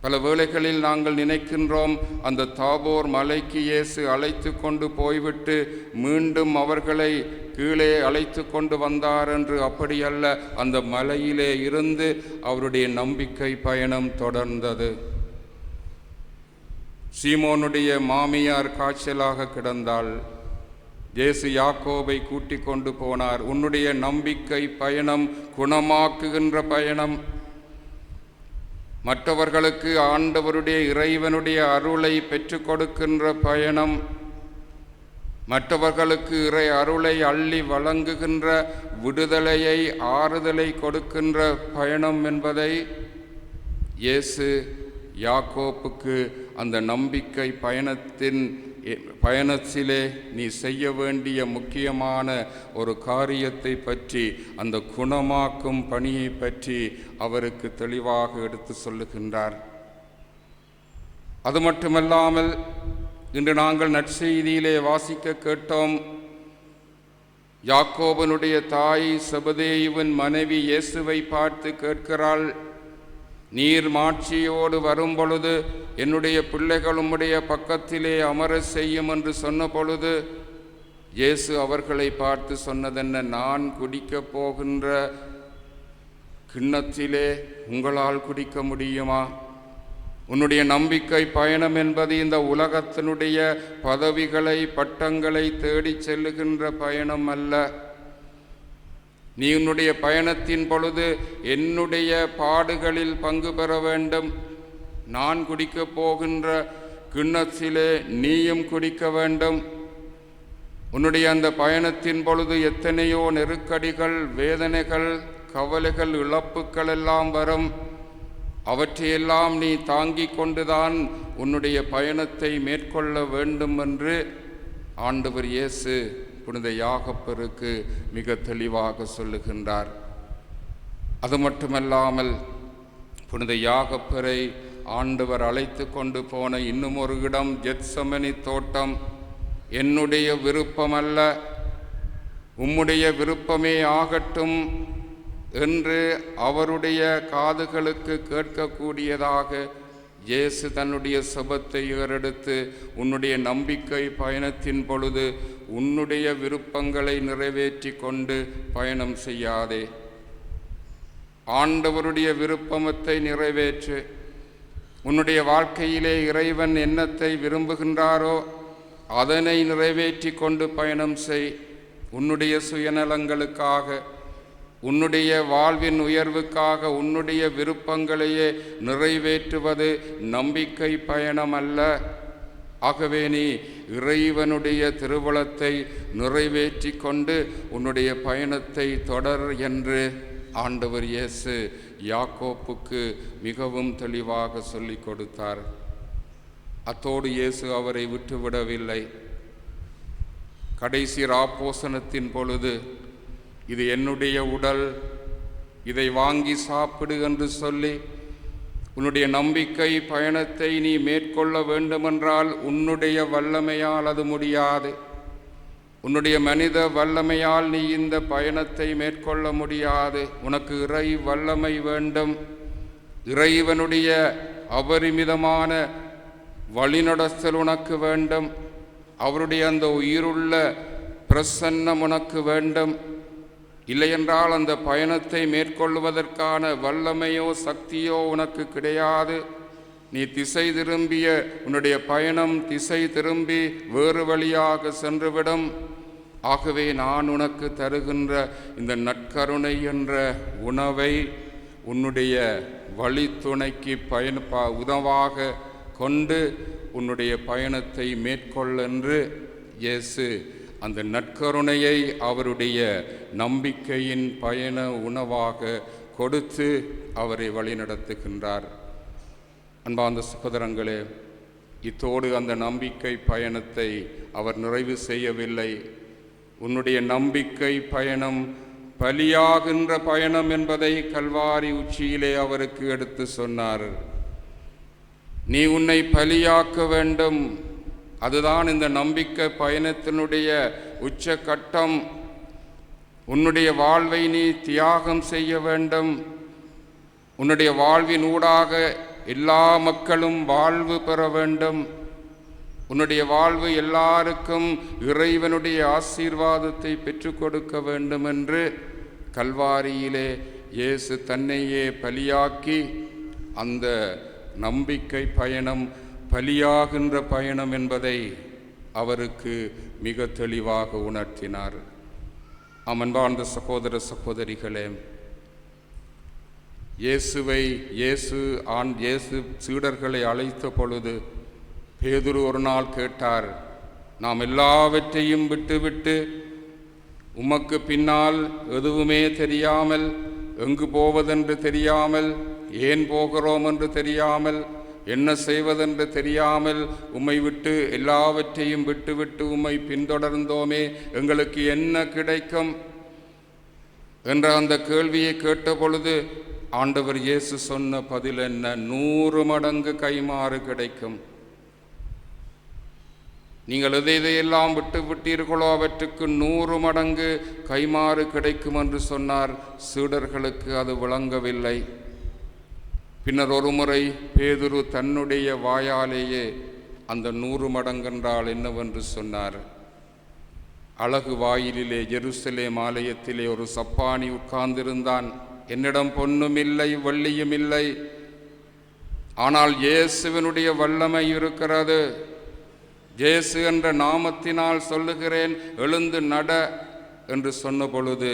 பல வேளைகளில் நாங்கள் நினைக்கின்றோம், அந்த தாபோர் மலைக்கு இயேசு அழைத்து கொண்டு போய்விட்டு மீண்டும் அவர்களை கீழே அழைத்து கொண்டு வந்தார் என்று. அப்படியல்ல, அந்த மலையிலே இருந்து அவருடைய நம்பிக்கை பயணம் தொடர்ந்தது. சீமோனுடைய மாமியார் காய்ச்சலாக கிடந்தாள். இயேசு யாக்கோபை கூட்டிக் கொண்டு போனார். உன்னுடைய நம்பிக்கை பயணம் குணமாக்குகின்ற பயணம். மற்றவர்களுக்கு ஆண்டவருடைய இறைவனுடைய அருளை பெற்றுக் கொடுக்கின்ற பயணம். மற்றவர்களுக்கு இறை அருளை அள்ளி வழங்குகின்ற, விடுதலையை ஆறுதலை கொடுக்கின்ற பயணம் என்பதை இயேசு யாக்கோப்புக்கு அந்த நம்பிக்கை பயணத்திலே நீ செய்ய வேண்டிய முக்கியமான ஒரு காரியத்தை பற்றி, அந்த குணமாக்கும் பணியை பற்றி அவருக்கு தெளிவாக எடுத்து சொல்லுகின்றார். அது மட்டுமல்லாமல் இன்று நாங்கள் நற்செய்தியிலே வாசிக்க கேட்டோம், யாக்கோபனுடைய தாய் செபதேயுவின் மனைவி இயேசுவை பார்த்து கேட்கிறாள், நீர் மாட்சியோடு வரும்பொழுது என்னுடைய பிள்ளைகள் உம்முடைய பக்கத்திலே அமர செய்யும் என்று சொன்ன பொழுது இயேசு அவர்களை பார்த்து சொன்னதென்ன, நான் குடிக்கப் போகின்ற கிண்ணத்திலே உங்களால் குடிக்க முடியுமா? உன்னுடைய நம்பிக்கை பயணம் என்பது இந்த உலகத்தினுடைய பதவிகளை பட்டங்களை தேடி செல்லுகின்ற பயணம் அல்ல. நீ உன்னுடைய பயணத்தின் பொழுது என்னுடைய பாடுகளில் பங்கு பெற வேண்டும். நான் குடிக்கப் போகின்ற கிண்ணத்திலே நீயும் குடிக்க வேண்டும். உன்னுடைய அந்த பயணத்தின் பொழுது எத்தனையோ நெருக்கடிகள், வேதனைகள், கவலைகள், இழப்புக்கள் எல்லாம் வரும். அவற்றையெல்லாம் நீ தாங்கிக் கொண்டுதான் உன்னுடைய பயணத்தை மேற்கொள்ள வேண்டும் என்று ஆண்டவர் இயேசு புனித யாகப்பருக்கு மிக தெளிவாக சொல்லுகின்றார். அது மட்டுமல்லாமல் புனித யாகப்பரை ஆண்டவர் அழைத்து கொண்டு போன இன்னும் ஒரு இடம் கெத்செமனி தோட்டம். என்னுடைய விருப்பமல்ல, உம்முடைய விருப்பமே ஆகட்டும் என்று அவருடைய காதுகளுக்கு கேட்கக்கூடியதாக இயேசு தன்னுடைய செபத்தை ஏறெடுத்து, உன்னுடைய நம்பிக்கை பயணத்தின் பொழுது உன்னுடைய விருப்பங்களை நிறைவேற்றி கொண்டு பயணம் செய்யாதே, ஆண்டவருடைய விருப்பத்தை நிறைவேற்று. உன்னுடைய வாழ்க்கையிலே இறைவன் என்னத்தை விரும்புகின்றாரோ அதனை நிறைவேற்றி கொண்டு பயணம் செய். உன்னுடைய சுயநலங்களுக்காக, உன்னுடைய வாழ்வின் உயர்வுக்காக உன்னுடைய விருப்பங்களையே நிறைவேற்றுவது நம்பிக்கை பயணம் அல்ல. ஆகவே நீ இறைவனுடைய திருவுளத்தை நிறைவேற்றி கொண்டு உன்னுடைய பயணத்தை தொடர் என்று ஆண்டவர் இயேசு யாக்கோப்புக்கு மிகவும் தெளிவாக சொல்லிக் கொடுத்தார். அத்தோடு இயேசு அவரை விட்டுவிடவில்லை. கடைசி ராப்போசனத்தின் பொழுது, இது என்னுடைய உடல், இதை வாங்கி சாப்பிடு என்று சொல்லி, உன்னுடைய நம்பிக்கை பயணத்தை நீ மேற்கொள்ள வேண்டுமென்றால் உன்னுடைய வல்லமையால் அது முடியாது. உன்னுடைய மனித வல்லமையால் நீ இந்த பயணத்தை மேற்கொள்ள முடியாது. உனக்கு இறை வல்லமை வேண்டும். இறைவனுடைய அபரிமிதமான வழிநடத்தல் உனக்கு வேண்டும். அவருடைய அந்த உயிருள்ள பிரசன்னம் உனக்கு வேண்டும். இல்லையென்றால் அந்த பயணத்தை மேற்கொள்வதற்கான வல்லமையோ சக்தியோ உனக்கு கிடையாது. நீ திசை திரும்பிய உன்னுடைய பயணம் திசை திரும்பி வேறு வழியாக சென்றுவிடும். ஆகவே நான் உனக்கு தருகின்ற இந்த நற்கருணை என்ற உணவை உன்னுடைய வழித்துணைக்கு உதவாக கொண்டு உன்னுடைய பயணத்தை மேற்கொள்ளென்று இயேசு அந்த நற்கருணையை அவருடைய நம்பிக்கையின் பயண உணவாக கொடுத்து அவரை வழிநடத்துகின்றார். அன்பார்ந்த சகோதரங்களே, இத்தோடு அந்த நம்பிக்கை பயணத்தை அவர் நிறைவு செய்யவில்லை. உன்னுடைய நம்பிக்கை பயணம் பலியாகின்ற பயணம் என்பதை கல்வாரி உச்சியிலே அவருக்கு எடுத்து சொன்னார். நீ உன்னை பலியாக்க வேண்டும். அதுதான் இந்த நம்பிக்கை பயணத்தினுடைய உச்சகட்டம். உன்னுடைய வாழ்வை நீ தியாகம் செய்ய வேண்டும். உன்னுடைய வாழ்வின் ஊடாக எல்லா மக்களும் வாழ்வு பெற வேண்டும். உன்னுடைய வாழ்வு எல்லாருக்கும் இறைவனுடைய ஆசீர்வாதத்தை பெற்றுக் கொடுக்க வேண்டும் என்று கல்வாரியிலே இயேசு தன்னையே பலியாக்கி அந்த நம்பிக்கை பயணம் பலியாகின்ற பயணம் என்பதை அவருக்கு மிக தெளிவாக உணர்த்தினார். அன்பார்ந்த சகோதர சகோதரிகளே, இயேசு சீடர்களை அழைத்த பொழுது பேதுரு ஒரு நாள் கேட்டார், நாம் எல்லாவற்றையும் விட்டுவிட்டு உமக்கு பின்னால் எதுவுமே தெரியாமல், எங்கு போவதென்று தெரியாமல், ஏன் போகிறோம் என்று தெரியாமல், என்ன செய்வதென்று தெரியாமல் உம்மை விட்டு எல்லாவற்றையும் விட்டுவிட்டு உம்மை பின்தொடர்ந்தோமே, எங்களுக்கு என்ன கிடைக்கும் என்ற அந்த கேள்வியை கேட்டபொழுது ஆண்டவர் இயேசு சொன்ன பதில் என்ன? 100 மடங்கு கைமாறு கிடைக்கும். நீங்கள் எதையெல்லாம் விட்டு விட்டீர்களோ அவற்றுக்கு 100 மடங்கு கைமாறு கிடைக்கும் என்று சொன்னார். சீடர்களுக்கு அது விளங்கவில்லை. பின்னர் ஒருமுறை பேதுரு தன்னுடைய வாயாலேயே அந்த 100 மடங்கென்றால் என்னவென்று சொன்னார். அழகு வாயிலிலே எருசலேம் ஆலயத்திலே ஒரு சப்பானி உட்கார்ந்திருந்தான். என்னிடம் பொன்னும் இல்லை, வெள்ளியும் இல்லை, ஆனால் இயேசுவினுடைய வல்லமை இருக்கிறது. இயேசு என்ற நாமத்தினால் சொல்லுகிறேன், எழுந்து நட என்று சொன்ன பொழுது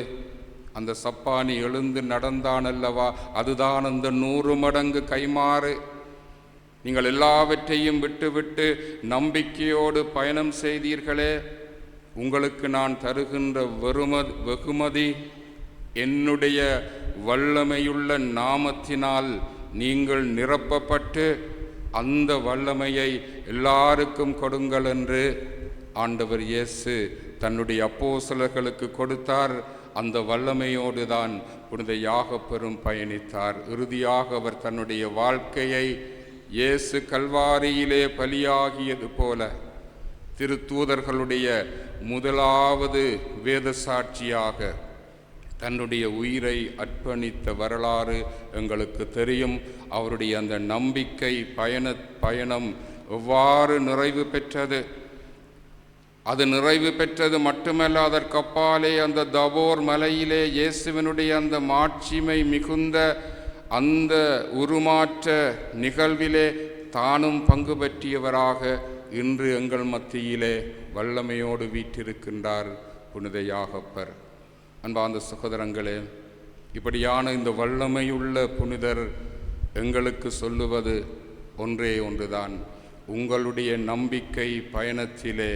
அந்த சப்பானி எழுந்து நடந்தான் அல்லவா? அதுதான் அந்த 100 மடங்கு கைமாறு. நீங்கள் எல்லாவற்றையும் விட்டுவிட்டு நம்பிக்கையோடு பயணம் செய்தீர்களே, உங்களுக்கு நான் தருகின்ற வெகுமதி என்னுடைய வல்லமையுள்ள நாமத்தினால் நீங்கள் நிரப்பப்பட்டு அந்த வல்லமையை எல்லாருக்கும் கொடுங்கள் என்று ஆண்டவர் இயேசு தன்னுடைய அப்போஸ்தலர்களுக்கு கொடுத்தார். அந்த வல்லமையோடு தான் புனித யாகப்பெரும் பயணித்தார். இறுதியாக அவர் தன்னுடைய வாழ்க்கையை இயேசு கல்வாரியிலே பலியாகியது போல திருத்தூதர்களுடைய முதலாவது வேத சாட்சியாக தன்னுடைய உயிரை அர்ப்பணித்த வரலாறு எங்களுக்கு தெரியும். அவருடைய அந்த நம்பிக்கை பயணம் எவ்வாறு நிறைவு பெற்றது? அது நிறைவு பெற்றது மட்டுமல்ல, அதற்கப்பாலே அந்த தபோர் மலையிலே இயேசுவினுடைய அந்த மாட்சிமை மிகுந்த அந்த உருமாற்ற நிகழ்விலே தானும் பங்கு பற்றியவராக இன்று எங்கள் மத்தியிலே வல்லமையோடு வீற்றிருக்கின்றார் புனித யாகப்பர். அன்பார்ந்த சகோதரங்களே, இப்படியான இந்த வல்லமையுள்ள புனிதர் எங்களுக்கு சொல்லுவது ஒன்றே ஒன்றுதான். உங்களுடைய நம்பிக்கை பயணத்திலே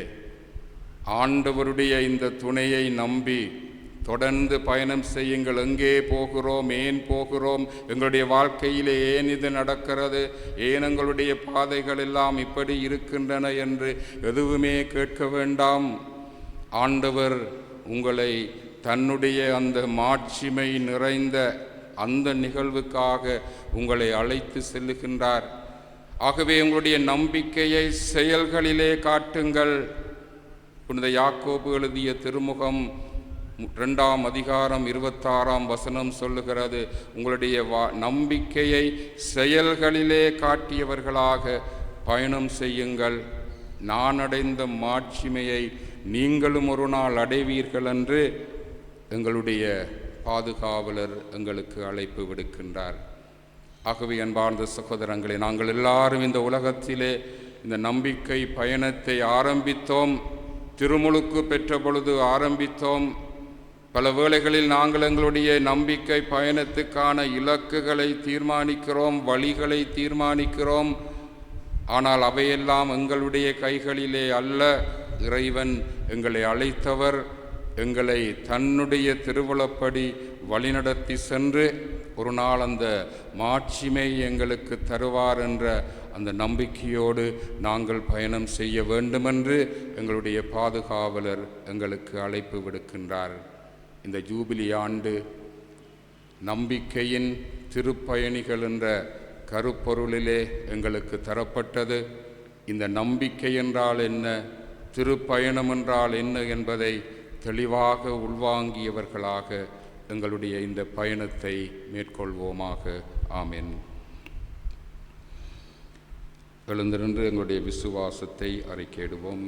ஆண்டவருடைய இந்த துணையை நம்பி தொடர்ந்து பயணம் செய்யுங்கள். எங்கே போகிறோம், ஏன் போகிறோம், எங்களுடைய வாழ்க்கையிலே ஏன் இது நடக்கிறது, ஏன் எங்களுடைய பாதைகள் எல்லாம் இப்படி இருக்கின்றன என்று எதுவுமே கேட்க வேண்டாம். ஆண்டவர் உங்களை தன்னுடைய அந்த மாட்சிமை நிறைந்த அந்த நிகழ்வுக்காக உங்களை அழைத்து செல்லுகின்றார். ஆகவே உங்களுடைய நம்பிக்கையை செயல்களிலே காட்டுங்கள். புனித யாக்கோபு எழுதிய திருமுகம் 2ஆம் அதிகாரம் 26ஆம் வசனம் சொல்லுகிறது, உங்களுடைய நம்பிக்கையை செயல்களிலே காட்டியவர்களாக பயணம் செய்யுங்கள். நான் அடைந்த மாட்சிமையை நீங்களும் ஒரு நாள் அடைவீர்கள் என்று எங்களுடைய பாதுகாவலர் எங்களுக்கு அழைப்பு விடுக்கின்றார். ஆகவே அன்பார்ந்த சகோதரங்களே, நாங்கள் எல்லாரும் இந்த உலகத்திலே இந்த நம்பிக்கை பயணத்தை ஆரம்பித்தோம். திருமுழுக்கு பெற்ற பொழுது ஆரம்பித்தோம். பல வேளைகளில் நாங்கள் எங்களுடைய நம்பிக்கை பயணத்துக்கான இலக்குகளை தீர்மானிக்கிறோம், வழிகளை தீர்மானிக்கிறோம். ஆனால் அவையெல்லாம் எங்களுடைய கைகளிலே அல்ல. இறைவன் எங்களை அழைத்தவர், எங்களை தன்னுடைய திருவுளப்படி வழிநடத்தி சென்று ஒரு நாள் அந்த மாட்சிமை எங்களுக்கு தருவார் என்ற அந்த நம்பிக்கையோடு நாங்கள் பயணம் செய்ய வேண்டுமென்று எங்களுடைய பாதுகாவலர் எங்களுக்கு அழைப்பு விடுக்கின்றார். இந்த ஜூபிலி ஆண்டு நம்பிக்கையின் திருப்பயணிகள் என்ற கருப்பொருளிலே எங்களுக்கு தரப்பட்டது. இந்த நம்பிக்கை என்றால் என்ன, திருப்பயணம் என்றால் என்ன என்பதை தெளிவாக உள்வாங்கியவர்களாக எங்களுடைய இந்த பயணத்தை மேற்கொள்வோமாக. ஆமென். எழுந்திருந்து எங்களுடைய விசுவாசத்தை அறிக்கையிடுவோம்.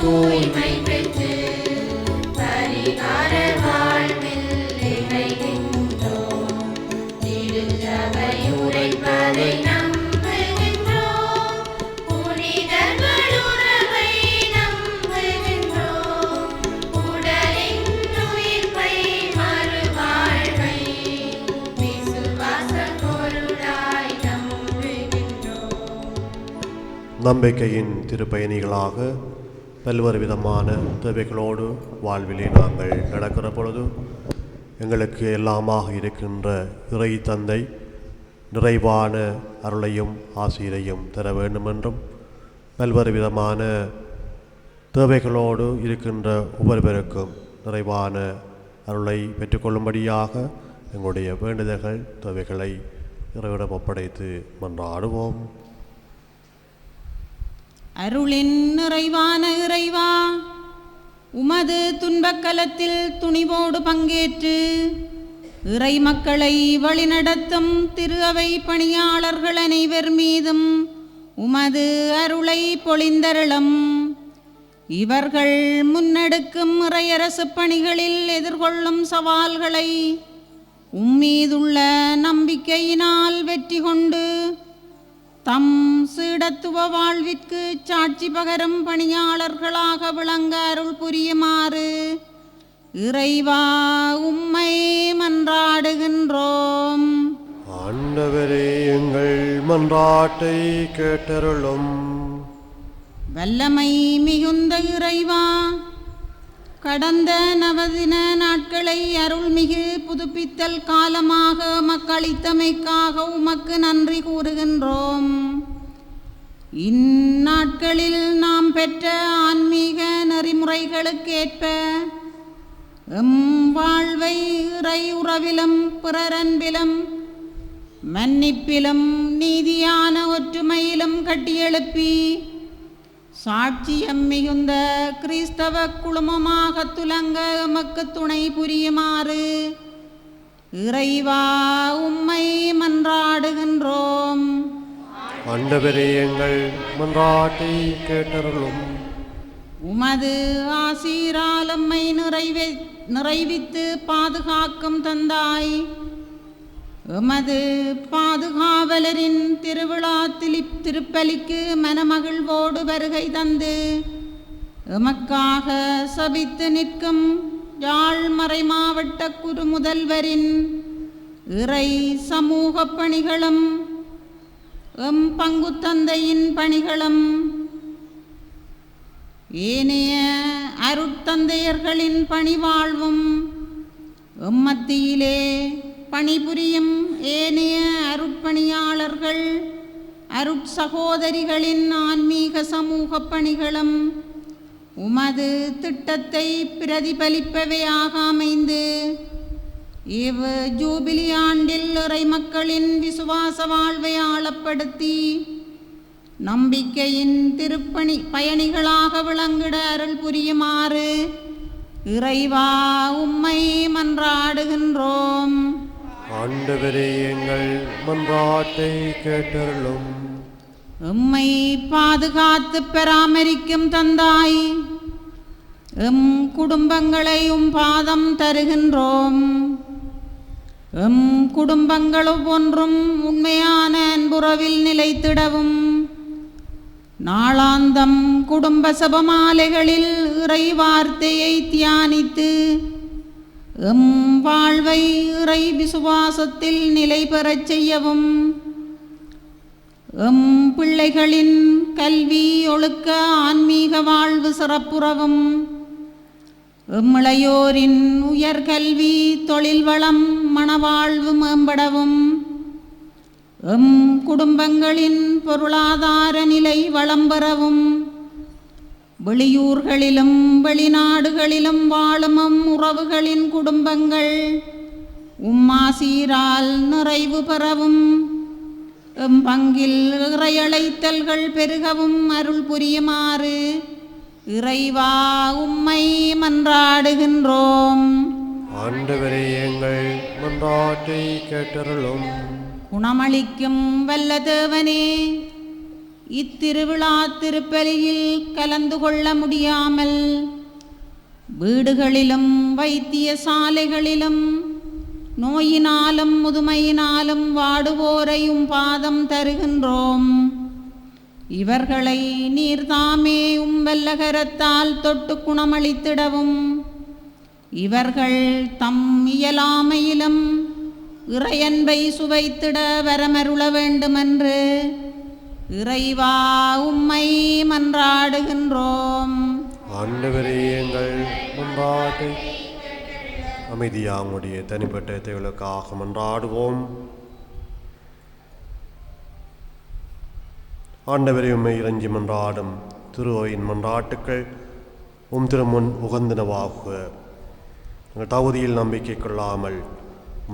தூய்மை பெற்று பரிகார வாழ்வில் இணைகின்றோம். திருச்சபை உரைப்பதை நம்புகின்றோம். புனிதர்கள் உறவை நம்புகின்றோம். உடலின் உயிர்ப்பை மறுவாழ்வை விசுவாச பொருளாய் நம்புகின்றோம். நம்பிக்கையின் திருப்பயணிகளாக பல்வேறு விதமான தேவைகளோடு வாழ்விலே நாங்கள் நடக்கிற பொழுது எங்களுக்கு எல்லாமாக இருக்கின்ற இறை தந்தை நிறைவான அருளையும் ஆசிரியையும் தர வேண்டுமென்றும் பல்வேறு விதமான தேவைகளோடு இருக்கின்ற ஒவ்வொருவருக்கும் நிறைவான அருளை பெற்றுக்கொள்ளும்படியாக எங்களுடைய வேண்டுதல்கள் தேவைகளை இறைவிடம் ஒப்படைத்து மன்றாடுவோம். அருளின் நிறைவான இறைவா, உமது துன்பக்கலத்தில் துணிவோடு பங்கேற்று இறை மக்களை வழிநடத்தும் திரு அவை பணியாளர்கள் அனைவர் மீதும் உமது அருளை பொழிந்தருளும். இவர்கள் முன்னெடுக்கும் இறையரசு பணிகளில் எதிர்கொள்ளும் சவால்களை உம்மீதுள்ள நம்பிக்கையினால் வெற்றி கொண்டு தம் சீடத்துவ வாழ்விற்கு சாட்சி பகரும் பணியாளர்களாக விளங்க அருள் புரியுமாறு இறைவா உம்மை மன்றாடுகின்றோம். ஆண்டவரே, எங்கள் மன்றாட்டை கேட்டருளும். வல்லமை மிகுந்த இறைவா, கடந்த நவதின நாட்களை அருள்மிகு புதுப்பித்தல் காலமாக மக்களித்தமைக்காக உமக்கு நன்றி கூறுகின்றோம். இந்நாட்களில் நாம் பெற்ற ஆன்மீக நெறிமுறைகளுக்கேற்ப எம் வாழ்வை இறை உறவிலும் பிறரன்பிலும் மன்னிப்பிலும் நீதியான ஒற்றுமையிலும் கட்டியெழுப்பி சாட்சியம் மிகுந்த கிறிஸ்தவ குழுமமாக துலங்க எமக்கு துணை புரியுமாறு இறைவா உம்மை மன்றாடுகின்றோம். ஆண்டவரே, எங்கள் மன்றாட்டை கேட்டருளும். உமது ஆசீரால் எம்மை நிறைவித்து பாதுகாக்கும் தந்தாய். எமது பாதுகாவலரின் திருவிழா திருப்பலிக்கு மனமகிழ்வோடு வருகை தந்து எமக்காக சபித்து நிற்கும் யாழ்மறை மாவட்ட குரு முதல்வரின் இறை சமூக பணிகளும் எம் பங்கு தந்தையின் பணிகளும் ஏனைய அருட்தந்தையர்களின் பணிவாழ்வும் எம்மத்தியிலே பணிபுரியும் ஏனைய அருட்பணியாளர்கள் அருட்சகோதரிகளின் ஆன்மீக சமூக பணிகளும் உமது திட்டத்தை பிரதிபலிப்பவையாக அமைந்து இவ் ஜூபிலி ஆண்டில் இறை மக்களின் விசுவாச வாழ்வை ஆழப்படுத்தி நம்பிக்கையின் திருப்பணி பயணிகளாக விளங்கிட அருள் புரியுமாறு இறைவா உம்மை மன்றாடுகின்றோம். ஆண்டவரே எங்கள் மன்றாட்டை கேட்டருளும். எம்மை பாதுகாத்து பராமரிக்கும் தந்தாய், எம் குடும்பங்களை பாதம் தருகின்றோம். எம் குடும்பங்கள் ஒவ்வொன்றும் உண்மையான அன்புறவில் நிலைத்திடவும் நாளாந்தம் குடும்ப சபமாலைகளில் இறை வார்த்தையை தியானித்து எம் வாழ்வை இறை விசுவாசத்தில் நிலை பெறச் செய்யவும் எம் பிள்ளைகளின் கல்வி ஒழுக்க ஆன்மீக வாழ்வு சிறப்புறவும் எம்மிளையோரின் உயர்கல்வி தொழில் வளம் மனவாழ்வு மேம்படவும் எம் குடும்பங்களின் பொருளாதார நிலை வளம் பெறவும் வெளியூர்களிலும் வெளிநாடுகளிலும் வாழும் எம் உறவுகளின் குடும்பங்கள் உம்மாசீரால் நிறைவு பெறவும் எம் பங்கில் இறையழைத்தல்கள் பெருகவும் அருள் புரியுமாறு இறைவா உம்மை மன்றாடுகின்றோம். ஆண்டவரே எங்கள் மன்றாட்டை கேட்டருளும். குணமளிக்கும் வல்ல தேவனே, இத்திருவிழா திருப்பலியில் கலந்து கொள்ள முடியாமல் வீடுகளிலும் வைத்தியசாலைகளிலும் நோயினாலும் முதுமையினாலும் வாடுவோரையும் பாதம் தருகின்றோம். இவர்களை நீர்தாமே வல்லகரத்தால் தொட்டு குணமளித்திடவும் இவர்கள் தம் இயலாமையிலும் இறையன்பை சுவைத்திட வரமருள வேண்டுமென்று இறைவா உம்மை மன்றாடுகின்றோம். ஆண்டவரே எங்கள் மன்றாட்டை அமைதியாமுடைய தனிப்பட்ட தேவர்களுக்காக மன்றாடுவோம். ஆண்டவரை உம்மை இறைஞ்சி மன்றாடும் திருவையின் மன்றாட்டுக்கள் திருமுன் உகந்தனவாகுக. எங்கள் தகுதியில் நம்பிக்கை கொள்ளாமல்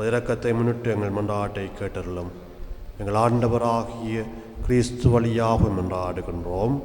இரக்கத்தை முன்னிட்டு எங்கள் மன்றாட்டை கேட்டருளும். எங்கள் ஆண்டவராகிய கிறிஸ்து வழியாக மன்றாடுகின்றோம்.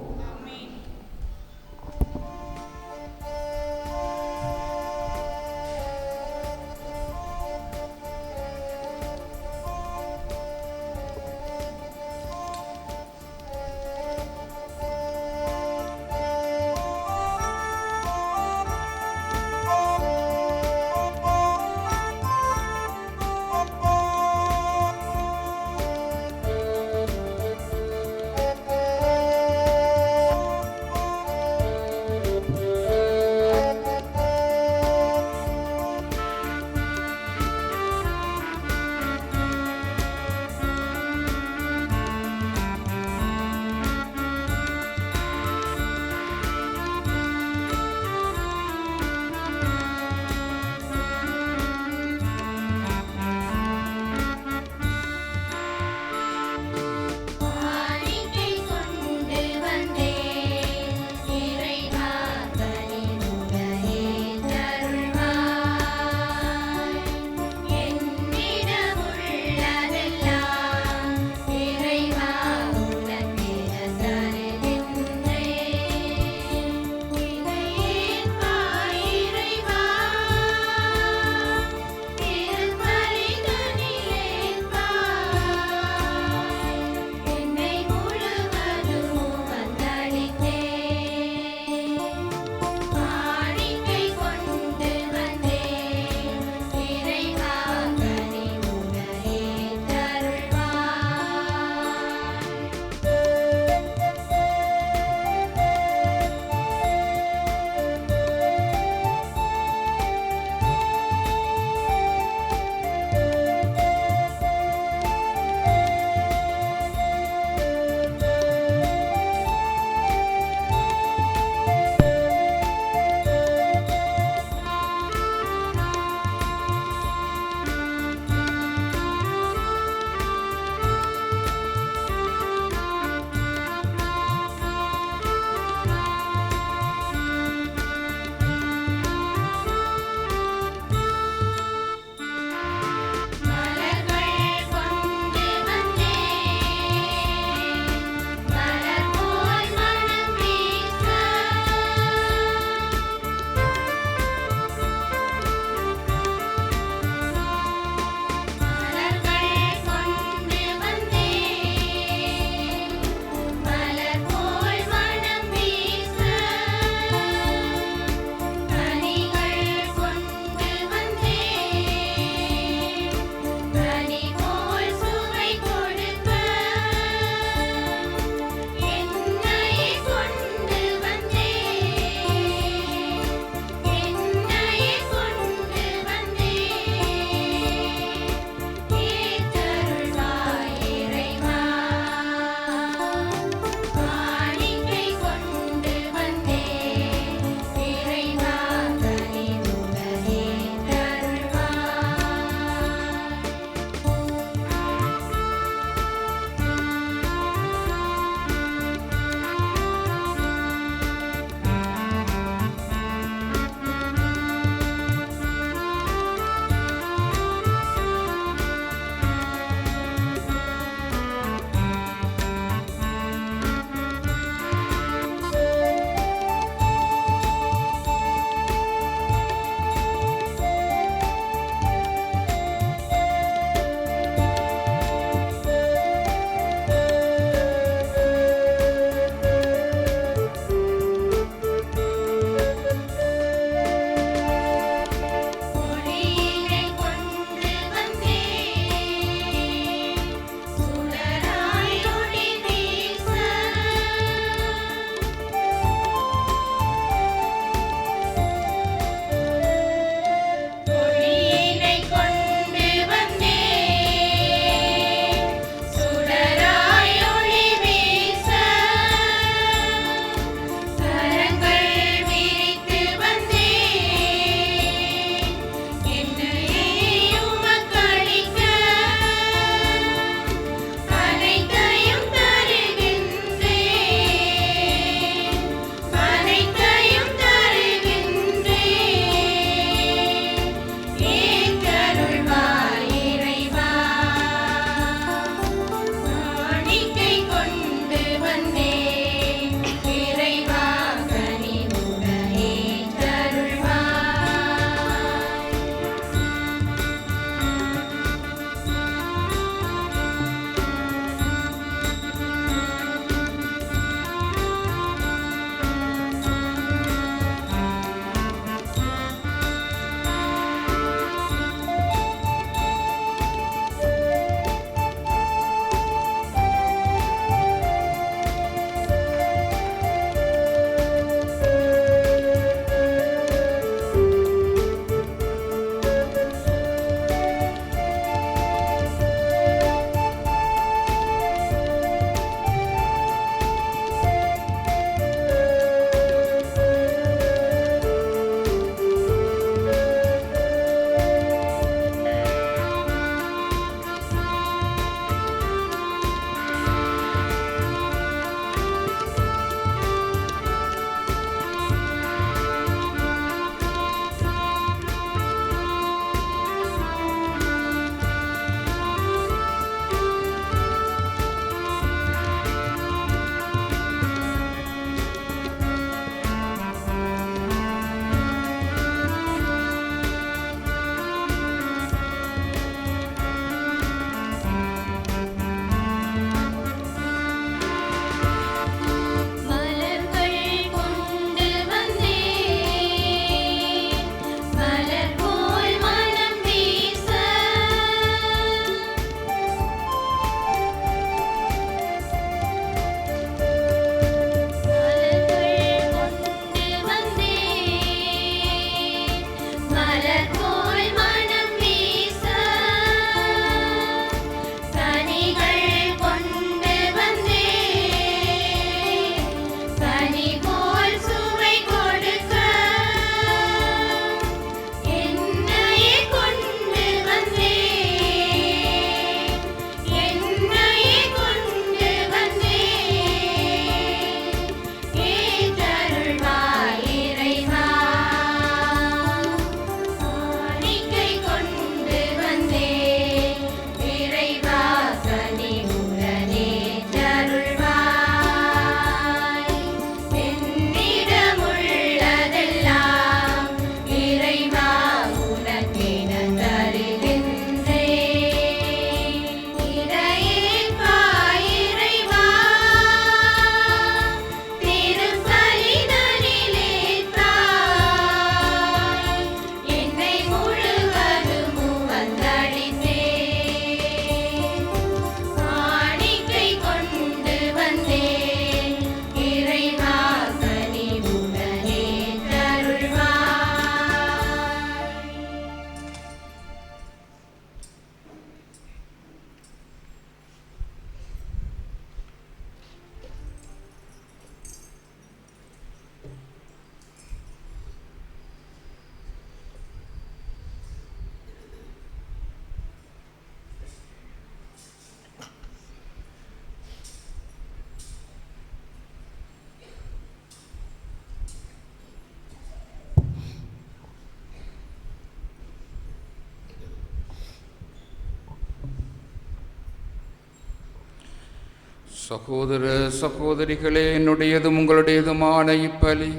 சகோதர சகோதரிகளே, என்னுடையதும் உங்களுடையதுமான இப்பலி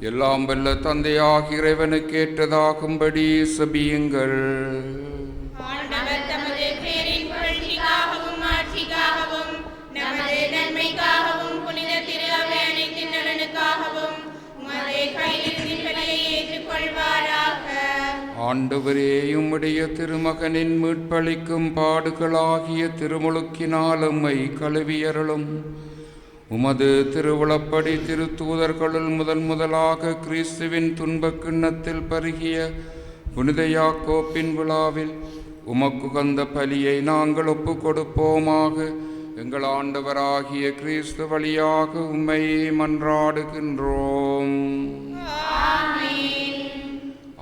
எல்லாம் வல்ல தந்தையாகிய இறைவனுக்கு ஏற்றதாகும்படி செபியுங்கள். ஆண்டவர் தமது பேரின் புகழ்ச்சிக்காகவும் ஆட்சிக்காகவும் நமது நன்மைக்காகவும் புனித திரு அவை அனைத்தின் நலனுக்காகவும் உமது கையிலிருந்து பலியை ஏற்றுக்கொள்வாராக. ஆண்டவரே, உம்முடைய திருமகனின் மீட்பளிக்கும் பாடுகளாகிய திருமுழுக்கினால் உம்மை கழுவியருளும். உமது திருவுளப்படி திருத்தூதர்களுள் முதலாக கிறிஸ்துவின் துன்பக் கிண்ணத்தில் பருகிய புனித யாக்கோப்பின் விழாவில் உமக்குகந்த பலியை நாங்கள் ஒப்புக் கொடுப்போமாக. எங்கள் ஆண்டவராகிய கிறிஸ்து வழியாக உம்மை மன்றாடுகின்றோம்.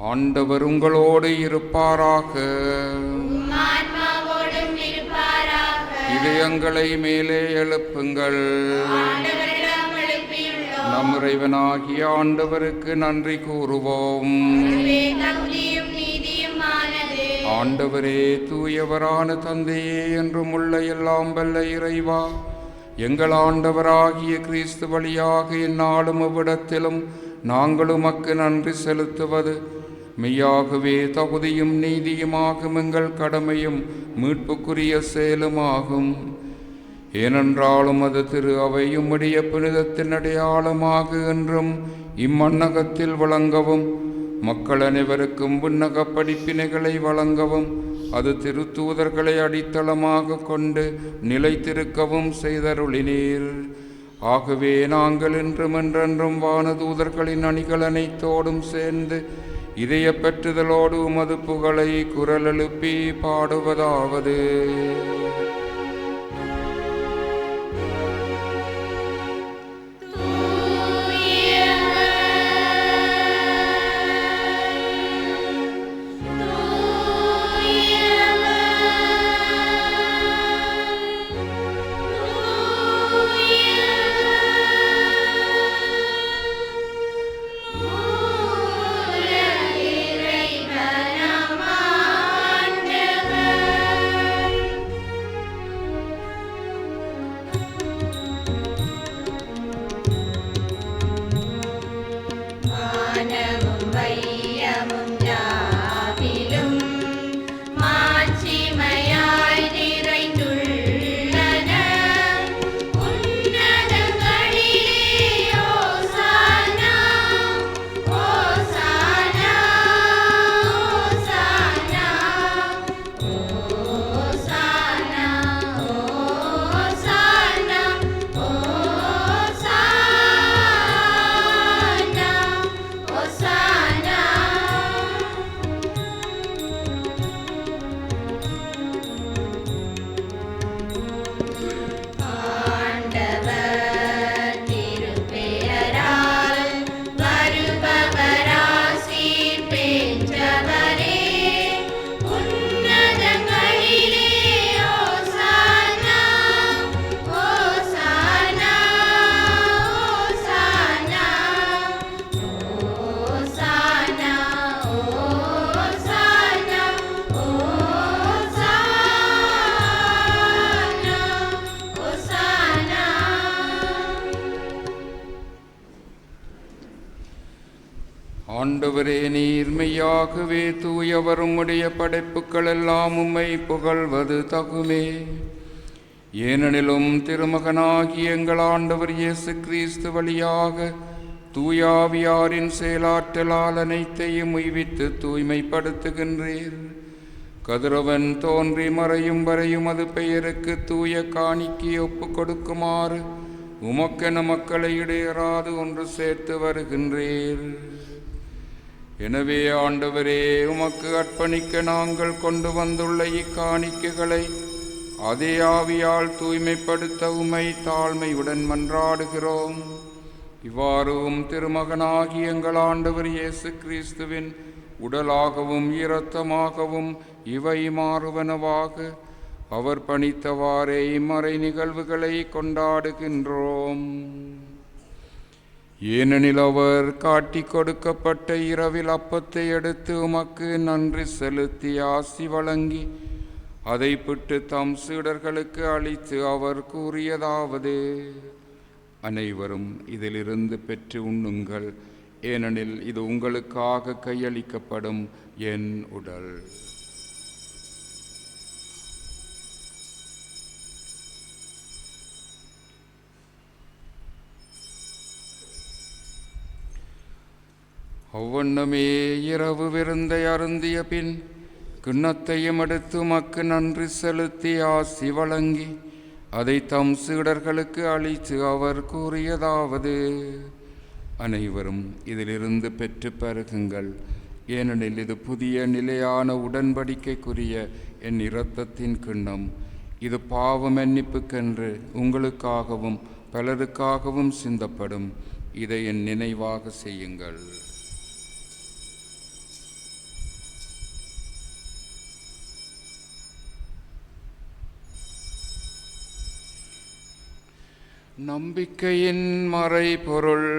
ஆண்டவர் உங்களோடு இருப்பாராக. ஆன்மாவோடும் இருப்பாராக. இதயங்களை மேலே எழுப்புங்கள். ஆண்டவரிடம் எழுப்பியுள்ளோம். நம் இறைவனாகிய ஆண்டவருக்கு நன்றி கூறுவோம். அதுவே தகுதியும் நீதியுமானது. ஆண்டவரே, தூயவரான தந்தையே, என்றும் உள்ள எல்லாம் வல்ல இறைவா, எங்கள் ஆண்டவராகிய கிறிஸ்து வழியாக எந்நாளும் அவ்விடத்திலும் நாங்கள் உமக்கு நன்றி செலுத்துவது மெய்யாகவே தகுதியும் நீதியுமாகும், எங்கள் கடமையும் மீட்புக்குரிய செயலுமாகும். ஏனென்றாலும் அது திரு அவை உம்முடைய புனிதத்தின் அடையாளமாக என்றும் இம்மண்ணகத்தில் வழங்கவும், மக்கள் அனைவருக்கும் விண்ணக படிப்பினைகளை வழங்கவும், அது திருத்தூதர்களை அடித்தளமாக கொண்டு நிலைத்திருக்கவும் செய்தருளினீர். ஆகவே நாங்கள் என்றும் என்றென்றும் வானதூதர்களின் அணிகள் அனைத்தோடும் சேர்ந்து இதய பெற்றுதலோடு உமது புகழை குரல் எழுப்பி பாடுவதாவது: ஆண்டவரே, நீர் மெய்யாகவே தூயவரும் உடைய படைப்புக்கள் எல்லாம் உம்மை புகழ்வது தகுமே. ஏனெனிலும் திருமகனாகிய எங்கள் ஆண்டவர் இயேசு கிறிஸ்து வழியாக தூயாவியாரின் செயலாற்றலால் அனைத்தையும் உய்வித்து தூய்மைப்படுத்துகின்றீர். கதிரவன் தோன்றி மறையும் வரையும் அது பெயருக்கு தூய காணிக்கை ஒப்பு கொடுக்குமாறு உமக்கென மக்களை இடையறாது ஒன்று சேர்த்து வருகின்றீர். எனவே ஆண்டவரே, உமக்கு அர்ப்பணிக்க நாங்கள் கொண்டு வந்துள்ள இக்காணிக்கைகளை அதே ஆவியால் தூய்மைப்படுத்த உம்மை தாழ்மையுடன் மன்றாடுகிறோம். இவ்வாறும் திருமகனாகி எங்கள் ஆண்டவர் இயேசு கிறிஸ்துவின் உடலாகவும் இரத்தமாகவும் இவை மாறுவனவாக அவர் பணித்தவாறே இம்மறை நிகழ்வுகளை கொண்டாடுகின்றோம். ஏனெனில் அவர் காட்டி கொடுக்கப்பட்ட இரவில் அப்பத்தை எடுத்து உமக்கு நன்றி செலுத்தி ஆசி வழங்கி அதை பிட்டு தம் சீடர்களுக்கு அளித்து அவர் கூறியதாவது: அனைவரும் இதிலிருந்து பெற்று உண்ணுங்கள், ஏனெனில் இது உங்களுக்காக கையளிக்கப்படும் என் உடல். அவ்வண்ணமே இரவு விருந்தை அருந்திய பின் கிண்ணத்தையும் எடுத்து உமக்கு நன்றி செலுத்தி ஆசி வழங்கி அதை தம் சீடர்களுக்கு அளித்து அவர் கூறியதாவது: அனைவரும் இதிலிருந்து பெற்று பருகுங்கள், ஏனெனில் இது புதிய நிலையான உடன்படிக்கைக்குரிய என் இரத்தத்தின் கிண்ணம். இது பாவ மன்னிப்புக்கென்று உங்களுக்காகவும் பலருக்காகவும் சிந்தப்படும். இதை என் நினைவாக செய்யுங்கள். நம்பிக்கையின் மறைபொருள்.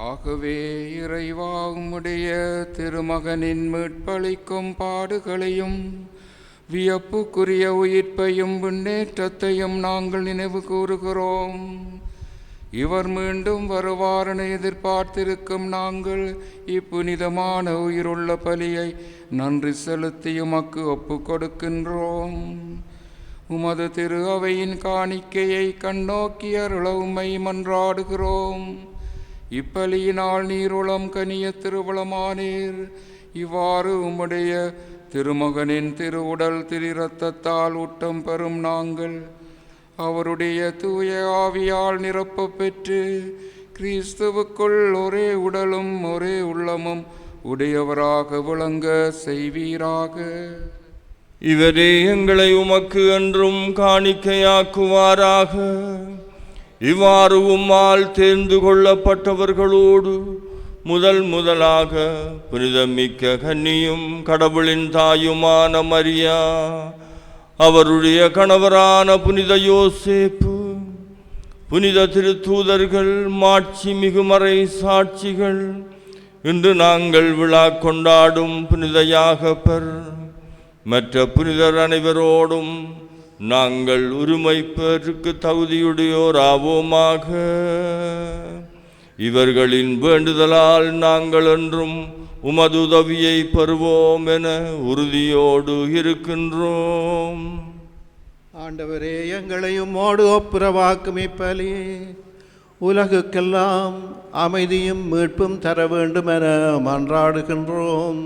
ஆகவே இறைவா, உம்முடைய திருமகனின் மீட்பளிக்கும் பாடுகளையும் வியப்புக்குரிய உயிர்ப்பையும் முன்னேற்றத்தையும் நாங்கள் நினைவு கூறுகிறோம். இவர் மீண்டும் வருவாரென எதிர்பார்த்திருக்கும் நாங்கள் இப்புனிதமான உயிருள்ள பலியை நன்றி செலுத்தி உமக்கு ஒப்பு கொடுக்கின்றோம். உமது திரு அவையின் காணிக்கையை கண்ணோக்கி அருள உம்மை மன்றாடுகிறோம். இப்பலியினால் நீருளம் கனிய திருவுளமானீர். இவ்வாறு உம்முடைய திருமகனின் திரு உடல் திரு இரத்தத்தால் ஊட்டம் பெறும் நாங்கள் அவருடைய தூய ஆவியால் நிரப்ப பெற்று கிறிஸ்துவுக்குள் ஒரே உடலும் ஒரே உள்ளமும் உடையவராக விளங்க செய்வீராக. இவரே எங்களை உமக்கு என்றும் காணிக்கையாக்குவாராக. இவ்வாறு உம்மால் தேர்ந்து கொள்ளப்பட்டவர்களோடு முதலாக புனிதமிக்க கன்னியும் கடவுளின் தாயுமான மரியா, அவருடைய கணவரான புனித யோசேப்பு, புனித திருத்தூதர்கள், மாட்சி மிகுமறை சாட்சிகள், இன்று நாங்கள் விழா கொண்டாடும் புனித யாகப்பர், மற்ற புனிதர் அனைவரோடும் நாங்கள் உரிமை பெருக்கு தகுதியுடையோராவோமாக. இவர்களின் வேண்டுதலால் நாங்கள் என்றும் உமது உதவியை பெறுவோம் என உறுதியோடு இருக்கின்றோம். ஆண்டவரே, எங்களையும் மோடு ஒப்புரவாக்கும் இப்பலி உலகுக்கெல்லாம் அமைதியும் மீட்பும் தர வேண்டும் என மன்றாடுகின்றோம்.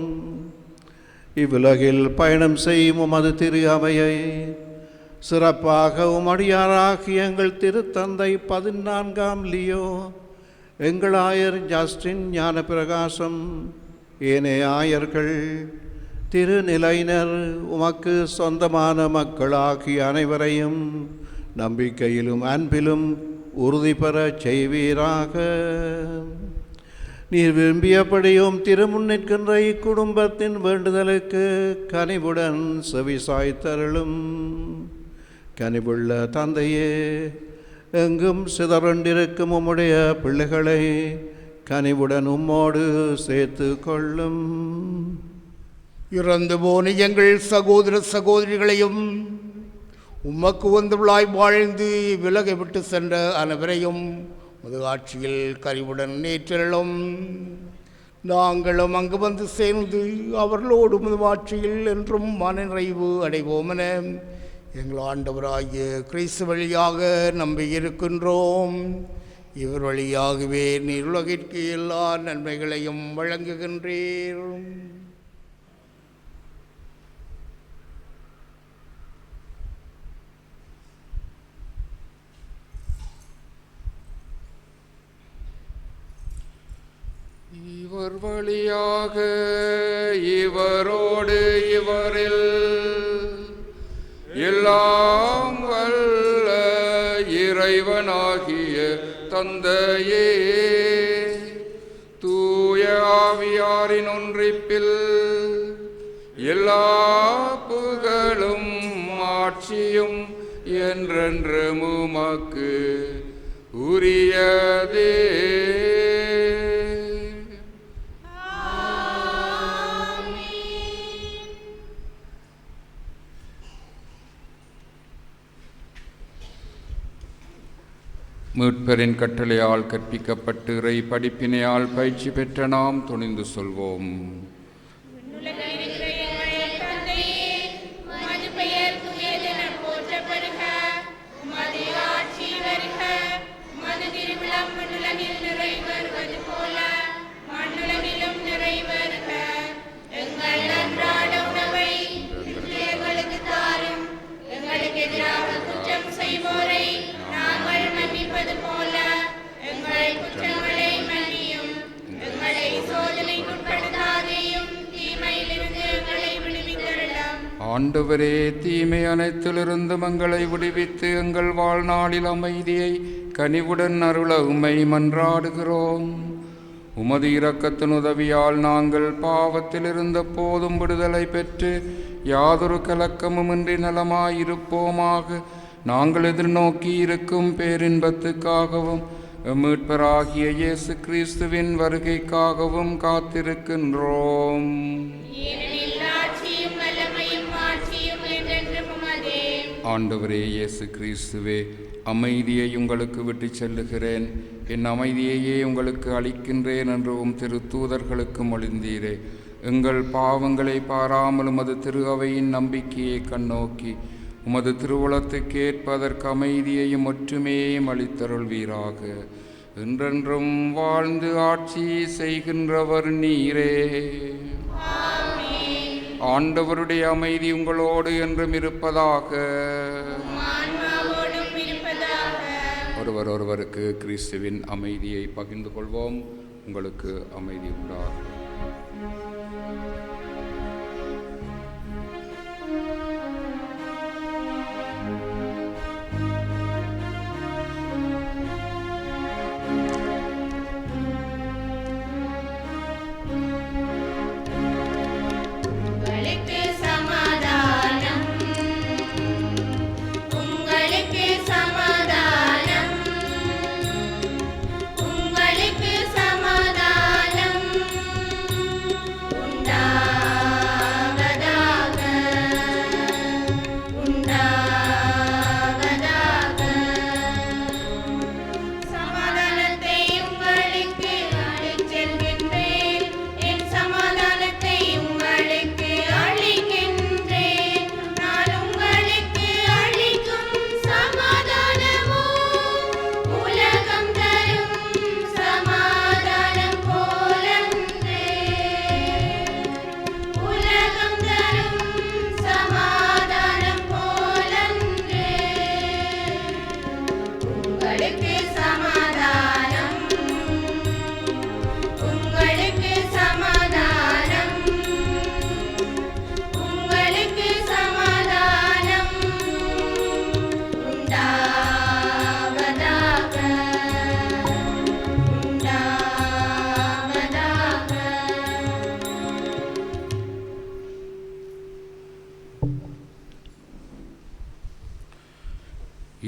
இவ்வுலகில் பயணம் செய்யும் உமது திரு அவையை சிறப்பாக உமடியாராகிய எங்கள் திருத்தந்தை 14ஆம் லியோ, எங்கள் ஆயர் ஜஸ்டின் ஞான பிரகாசம், ஏனைய ஆயர்கள், திருநிலையினர், உமக்கு சொந்தமான மக்களாகிய அனைவரையும் நம்பிக்கையிலும் அன்பிலும் உறுதி பெறச் செய்வீராக. நீர் விரும்பியபடியும் திருமுன்னிற்கின்ற இக்குடும்பத்தின் வேண்டுதலுக்கு கனிவுடன் செவிசாய்த்தருளும். கனிவுள்ள தந்தையே, எங்கும் சிதறண்டிருக்கும் உம்முடைய பிள்ளைகளை கனிவுடன் உம்மோடு சேர்த்து கொள்ளும். இறந்து போன எங்கள் சகோதர சகோதரிகளையும் உமக்கு வந்துள்ளாய் வாழ்ந்து விலகை விட்டு சென்ற அனைவரையும் முது ஆட்சியில் கனிவுடன் நேற்றலும். நாங்களும் அங்கு வந்து சேர்ந்து அவர்களோடு முது ஆட்சியில் என்றும் மனநிறைவு அடைவோமென எங்கள் ஆண்டவராகிய கிறிஸ்து வழியாக நம்பியிருக்கின்றோம். இவர் வழியாகவே நீர் உலகிற்கு எல்லா நன்மைகளையும் வழங்குகின்றீர். இவர் வழியாக இவரோடு இவரில் எல்லாம் வல்ல இறைவனாகிய தந்தையே, தூய ஆவியாரின் ஒன்றிப்பில் எல்லா புகழும் ஆட்சியும் என்றென்று உமக்கு உரியதே. மீட்பரின் கட்டளையால் கற்பிக்கப்பட்டு இறை படிப்பினையால் பயிற்சி பெற்ற நாம் துணிந்து சொல்வோம். ஆண்டவரே, தீமை அனைத்திலிருந்து எங்களை விடுவித்து எங்கள் வாழ்நாளில் அமைதியை கனிவுடன் அருள உம்மை மன்றாடுகிறோம். உமது இரக்கத்தின் உதவியால் நாங்கள் பாவத்தில் இருந்த போதும் விடுதலை பெற்று யாதொரு கலக்கமுமின்றி நலமாயிருப்போமாக. நாங்கள் எதிர்நோக்கி இருக்கும் பேரின்பத்துக்காகவும் மீட்பராகிய இயேசு கிறிஸ்துவின் வருகைக்காகவும் காத்திருக்கின்றோம். ஆண்டவரே இயேசு கிறிஸ்துவே, அமைதியை உங்களுக்கு விட்டு செல்லுகிறேன், என் அமைதியையே உங்களுக்கு அளிக்கின்றேன் என்று உம் திரு தூதர்களுக்கு மொழிந்தீரே. எங்கள் பாவங்களை பாராமல் உமது திரு அவையின் நம்பிக்கையை கண்ணோக்கி உமது திருவுளத்துக்கு ஏற்பதற்கு அமைதியையும் ஒற்றுமையையும் அளித்தருள்வீராக. என்றென்றும் வாழ்ந்து ஆட்சி செய்கின்றவர் நீரே. ஆண்டவருடைய அமைதி உங்களோடு என்றும் இருப்பதாக. ஒருவர் ஒருவருக்கு கிறிஸ்துவின் அமைதியை பகிர்ந்து கொள்வோம். உங்களுக்கு அமைதி உண்டாகும்.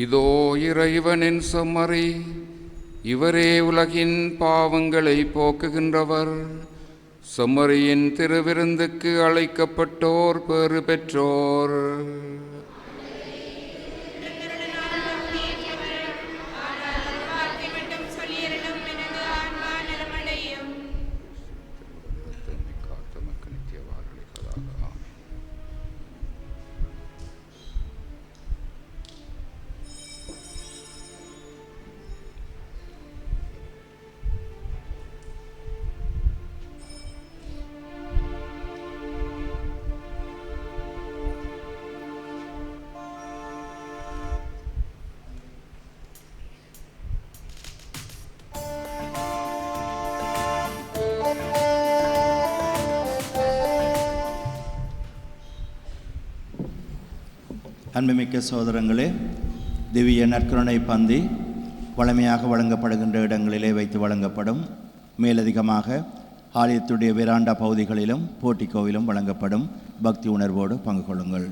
இதோ இறைவனின் செம்மறி, இவரே உலகின் பாவங்களை போக்குகின்றவர். செம்மறியின் திருவிருந்துக்கு அழைக்கப்பட்டோர் பேறு பெற்றோர். அன்புமிக்க சகோதரங்களே, திவ்ய நற்கருணை பந்தி வழமையாக வழங்கப்படுகின்ற இடங்களிலே வைத்து வழங்கப்படும். மேலதிகமாக ஆலயத்துடைய வேராண்டா பகுதிகளிலும் போட்டிக்கோவிலும் வழங்கப்படும். பக்தி உணர்வோடு பங்கு கொள்ளுங்கள்.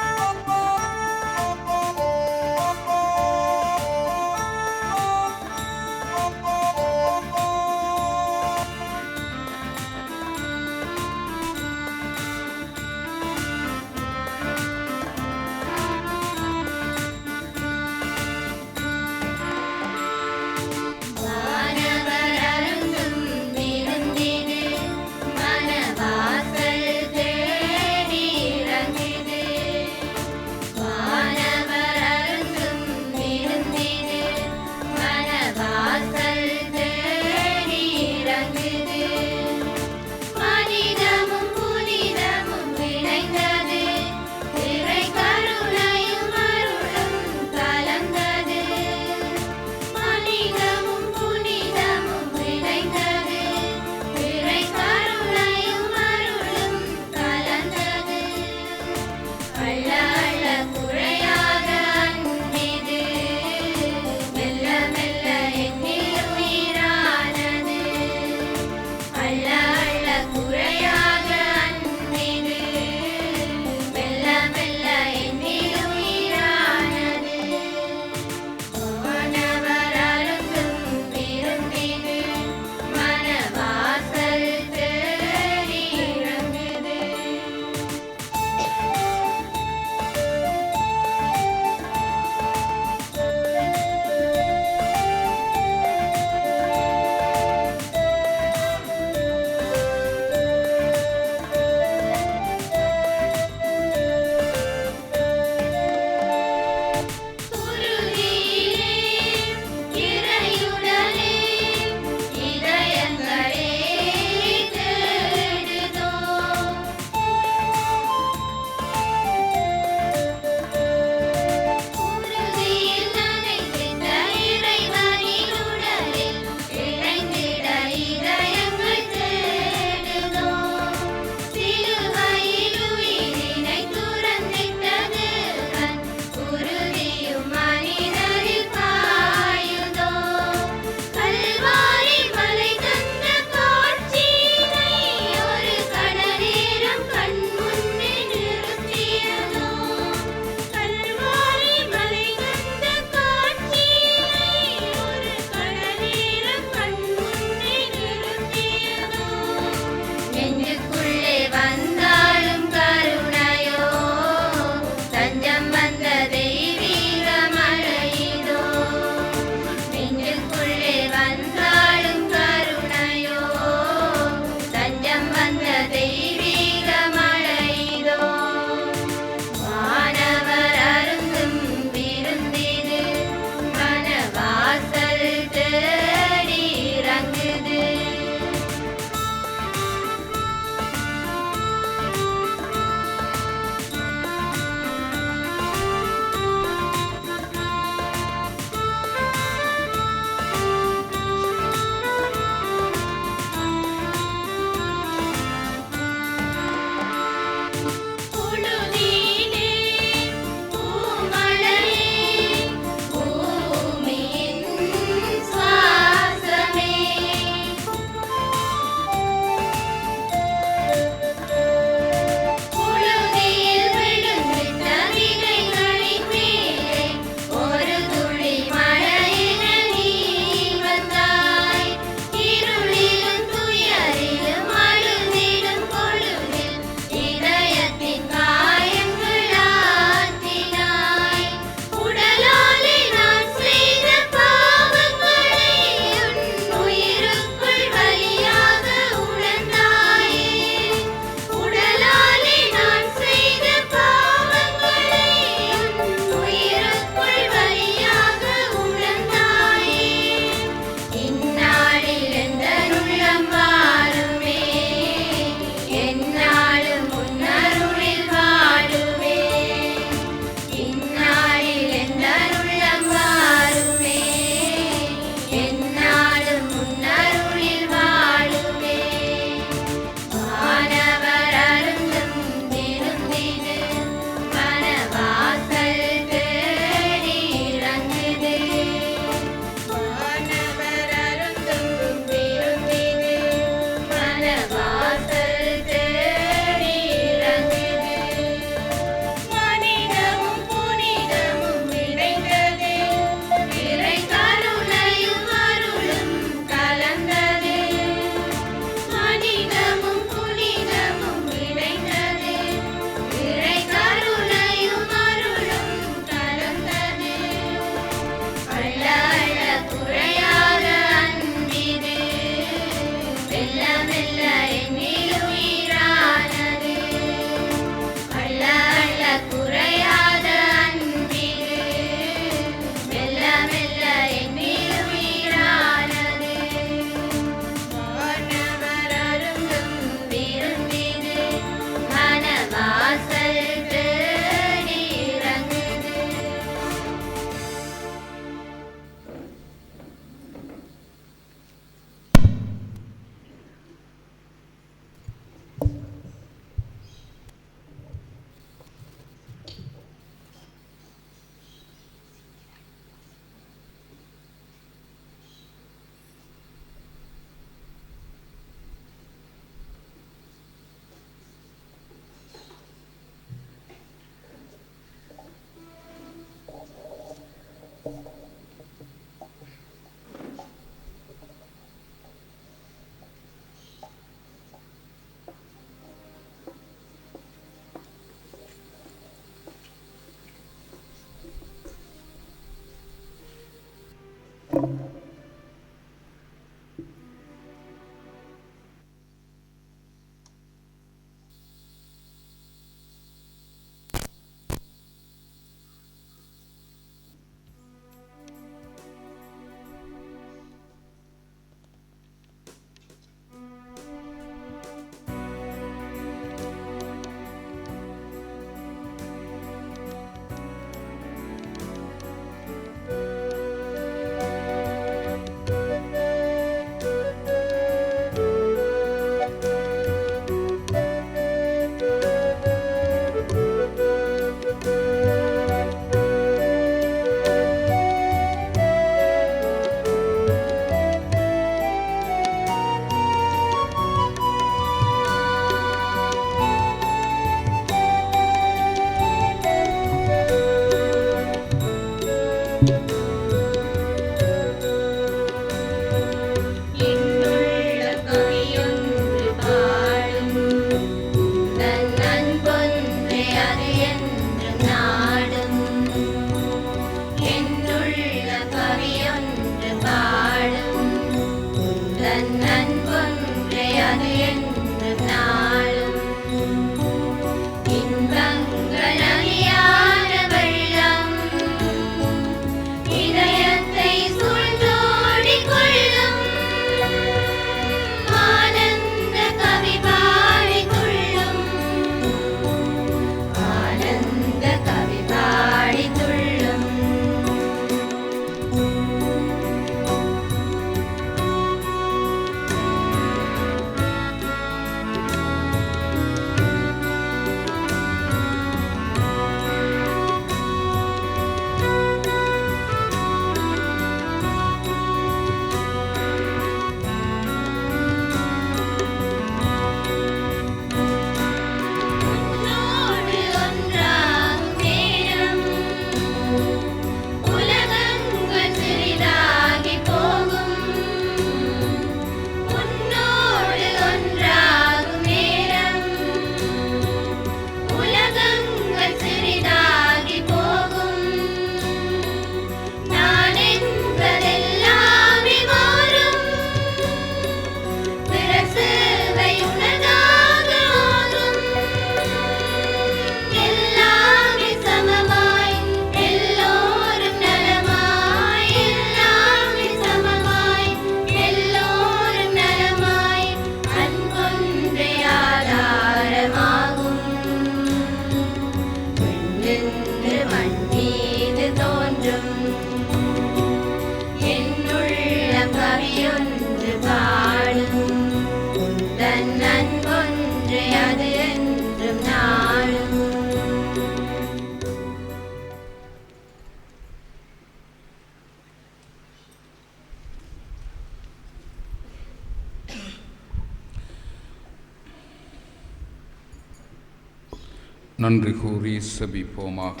நன்றி கூறி செபிப்போமாக.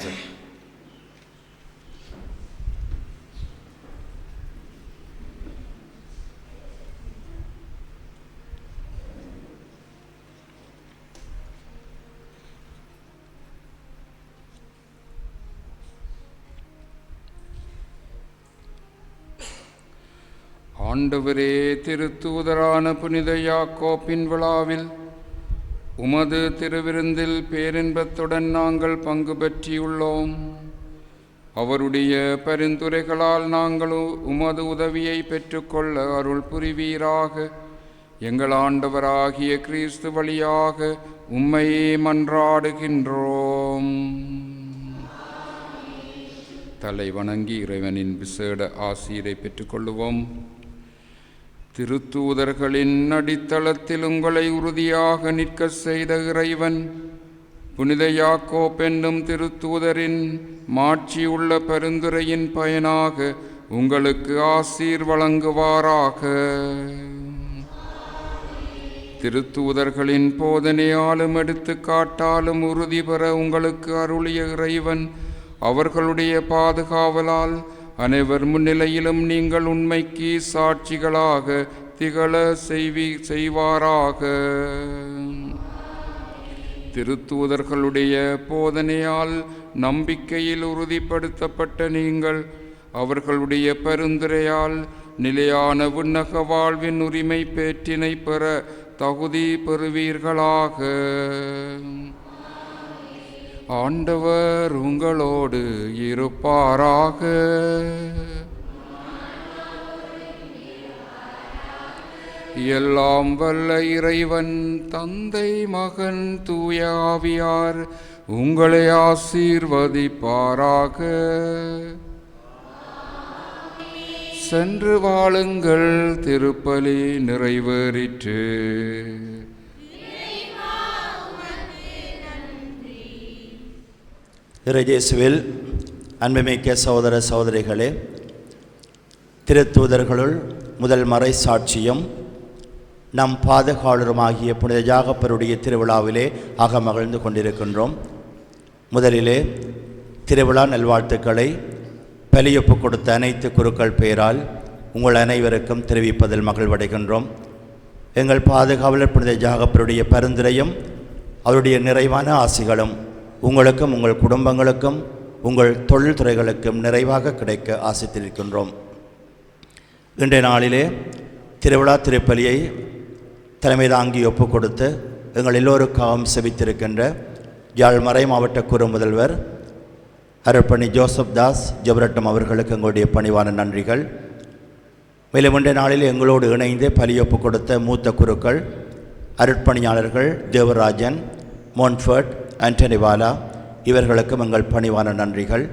ஆண்டவரே, திருத்தூதரான புனித யாக்கோப்பின் விழாவில் உமது திருவிருந்தில் பேரின்பத்துடன் நாங்கள் பங்கு பெற்றியுள்ளோம். அவருடைய பரிந்துரைகளால் நாங்கள் உமது உதவியை பெற்றுக்கொள்ள அருள் புரிவீராக. எங்கள் ஆண்டவராகிய கிறிஸ்து வழியாக உம்மையே மன்றாடுகின்றோம். தலை வணங்கி இறைவனின் விசேட ஆசீரை பெற்றுக்கொள்ளுவோம். திருத்தூதர்களின் அடித்தளத்தில் உங்களை உறுதியாக நிற்க செய்த இறைவன் புனித யாக்கோப் என்னும் திருத்தூதரின் மாட்சியுள்ள பரிந்துரையின் பயனாக உங்களுக்கு ஆசீர் வழங்குவாராக. திருத்தூதர்களின் போதனையாலும் எடுத்துக்காட்டாலும் உறுதி பெற உங்களுக்கு அருளிய இறைவன் அவர்களுடைய பாதுகாவலால் அனைவர் முன்னிலையிலும் நீங்கள் உண்மைக்கு சாட்சிகளாக திகழ செய்வாராக. திருத்தூதர்களுடைய போதனையால் நம்பிக்கையில் உறுதிப்படுத்தப்பட்ட நீங்கள் அவர்களுடைய பரிந்துரையால் நிலையான விண்ணக வாழ்வின் உரிமை பேற்றினை பெற தகுதி பெறுவீர்களாக. ஆண்டவர் உங்களோடு இருப்பாராக. எல்லாம் வல்ல இறைவன் தந்தை மகன் தூய ஆவியார் உங்களை ஆசீர்வதிப்பாராக. சென்று வாழுங்கள், திருப்பலி நிறைவேறிற்று. இறையேசுவில் அன்புமிக்க சகோதர சகோதரிகளே, திருத்தூதர்களுள் முதல் மறை சாட்சியம் நம் பாதுகாவலருமாகிய புனித ஜாகப்பருடைய திருவிழாவிலே அகமகிழ்ந்து கொண்டிருக்கின்றோம். முதலிலே திருவிழா நல்வாழ்த்துக்களை பலியொப்பு கொடுத்த அனைத்து குருக்கள் பெயரால் உங்கள் அனைவருக்கும் தெரிவிப்பதில் மகிழ்வடைகின்றோம். எங்கள் பாதுகாவலர் புனித ஜாகப்பருடைய பரிந்துரையும் அவருடைய நிறைவான ஆசிகளும் உங்களுக்கும் உங்கள் குடும்பங்களுக்கும் உங்கள் தொழில்துறைகளுக்கும் நிறைவாக கிடைக்க ஆசித்திருக்கின்றோம். இன்றைய நாளிலே திருவிழா திருப்பலியை தலைமை தாங்கி ஒப்பு கொடுத்து எங்கள் எல்லோருக்காகவும் செபித்திருக்கின்ற யாழ் மறை மாவட்ட குரு முதல்வர் அருட்பணி ஜோசப் தாஸ் ஜெபரட்டம் அவர்களுக்கு எங்களுடைய பணிவான நன்றிகள். மேலும் இன்றைய நாளில் எங்களோடு இணைந்து பலியொப்பு கொடுத்த மூத்த குருக்கள் அருட்பணியாளர்கள் தேவராஜன், மோன்ஃபர்ட், ஆண்டனிவாலா இவர்களுக்கும் எங்கள் பணிவான நன்றிகள்.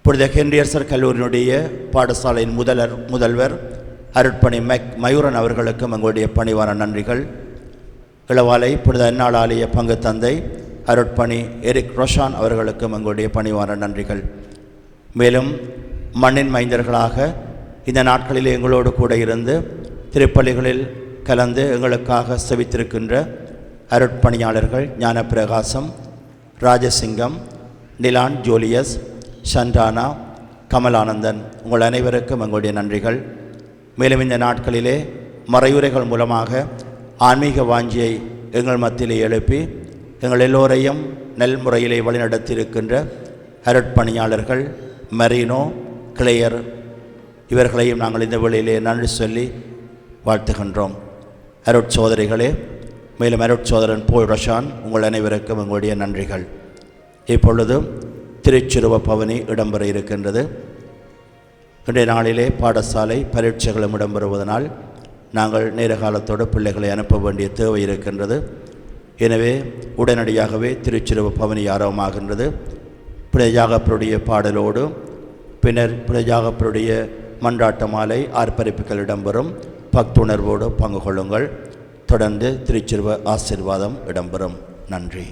புனித ஹென்ரியர்சர் கல்லூரியினுடைய பாடசாலையின் முதல்வர் அருட்பணி மயூரன் அவர்களுக்கும் எங்களுடைய பணிவான நன்றிகள். இளவாலை புனித அன்னாள் ஆலய பங்கு தந்தை அருட்பணி எரிக் ரோஷான் அவர்களுக்கும் எங்களுடைய பணிவான நன்றிகள். மேலும் மண்ணின் மைந்தர்களாக இந்த நாட்களில் எங்களோடு கூட இருந்து திருப்பலிகளில் கலந்து எங்களுக்காக செவித்திருக்கின்ற அருட்பணியாளர்கள் ஞானப்பிரகாசம், ராஜசிங்கம், நிலான் ஜோலியஸ், சண்டானா, கமலானந்தன் உங்கள் அனைவருக்கும் எங்களுடைய நன்றிகள். மேலும் இந்த நாட்களிலே மறையுரைகள் மூலமாக ஆன்மீக வாஞ்சியை எங்கள் மத்தியிலே எழுப்பி எங்கள் எல்லோரையும் நல் முறையிலே வழிநடத்தியிருக்கின்ற அருட்பணியாளர்கள் மரீனோ, கிளேயர் இவர்களையும் நாங்கள் இந்த வேளையிலே நன்றி சொல்லி வாழ்த்துகின்றோம். அருட்சோதரிகளே, மேலும் அருட்சோதரன் போல் ரஷான் உங்கள் அனைவருக்கும் எங்களுடைய நன்றிகள். இப்பொழுது திருச்சிறுவ பவனி இடம்பெற இருக்கின்றது. இன்றைய நாளிலே பாடசாலை பரீட்சைகளும் இடம்பெறுவதனால் நாங்கள் நேர காலத்தோடு பிள்ளைகளை அனுப்ப வேண்டிய தேவை இருக்கின்றது. எனவே உடனடியாகவே திருச்சிறுவ பவனி ஆரம்பமாகின்றது. புனித ஜாகப்பருடைய பாடலோடு பின்னர் புனித ஜாகப்பருடைய மன்றாட்ட மாலை ஆர்ப்பரிப்புகள் இடம்பெறும். பக்துணர்வோடு பங்கு கொள்ளுங்கள். தொடர்ந்து திருச்சிறுவ ஆசீர்வாதம் இடம்பெறும். நன்றி.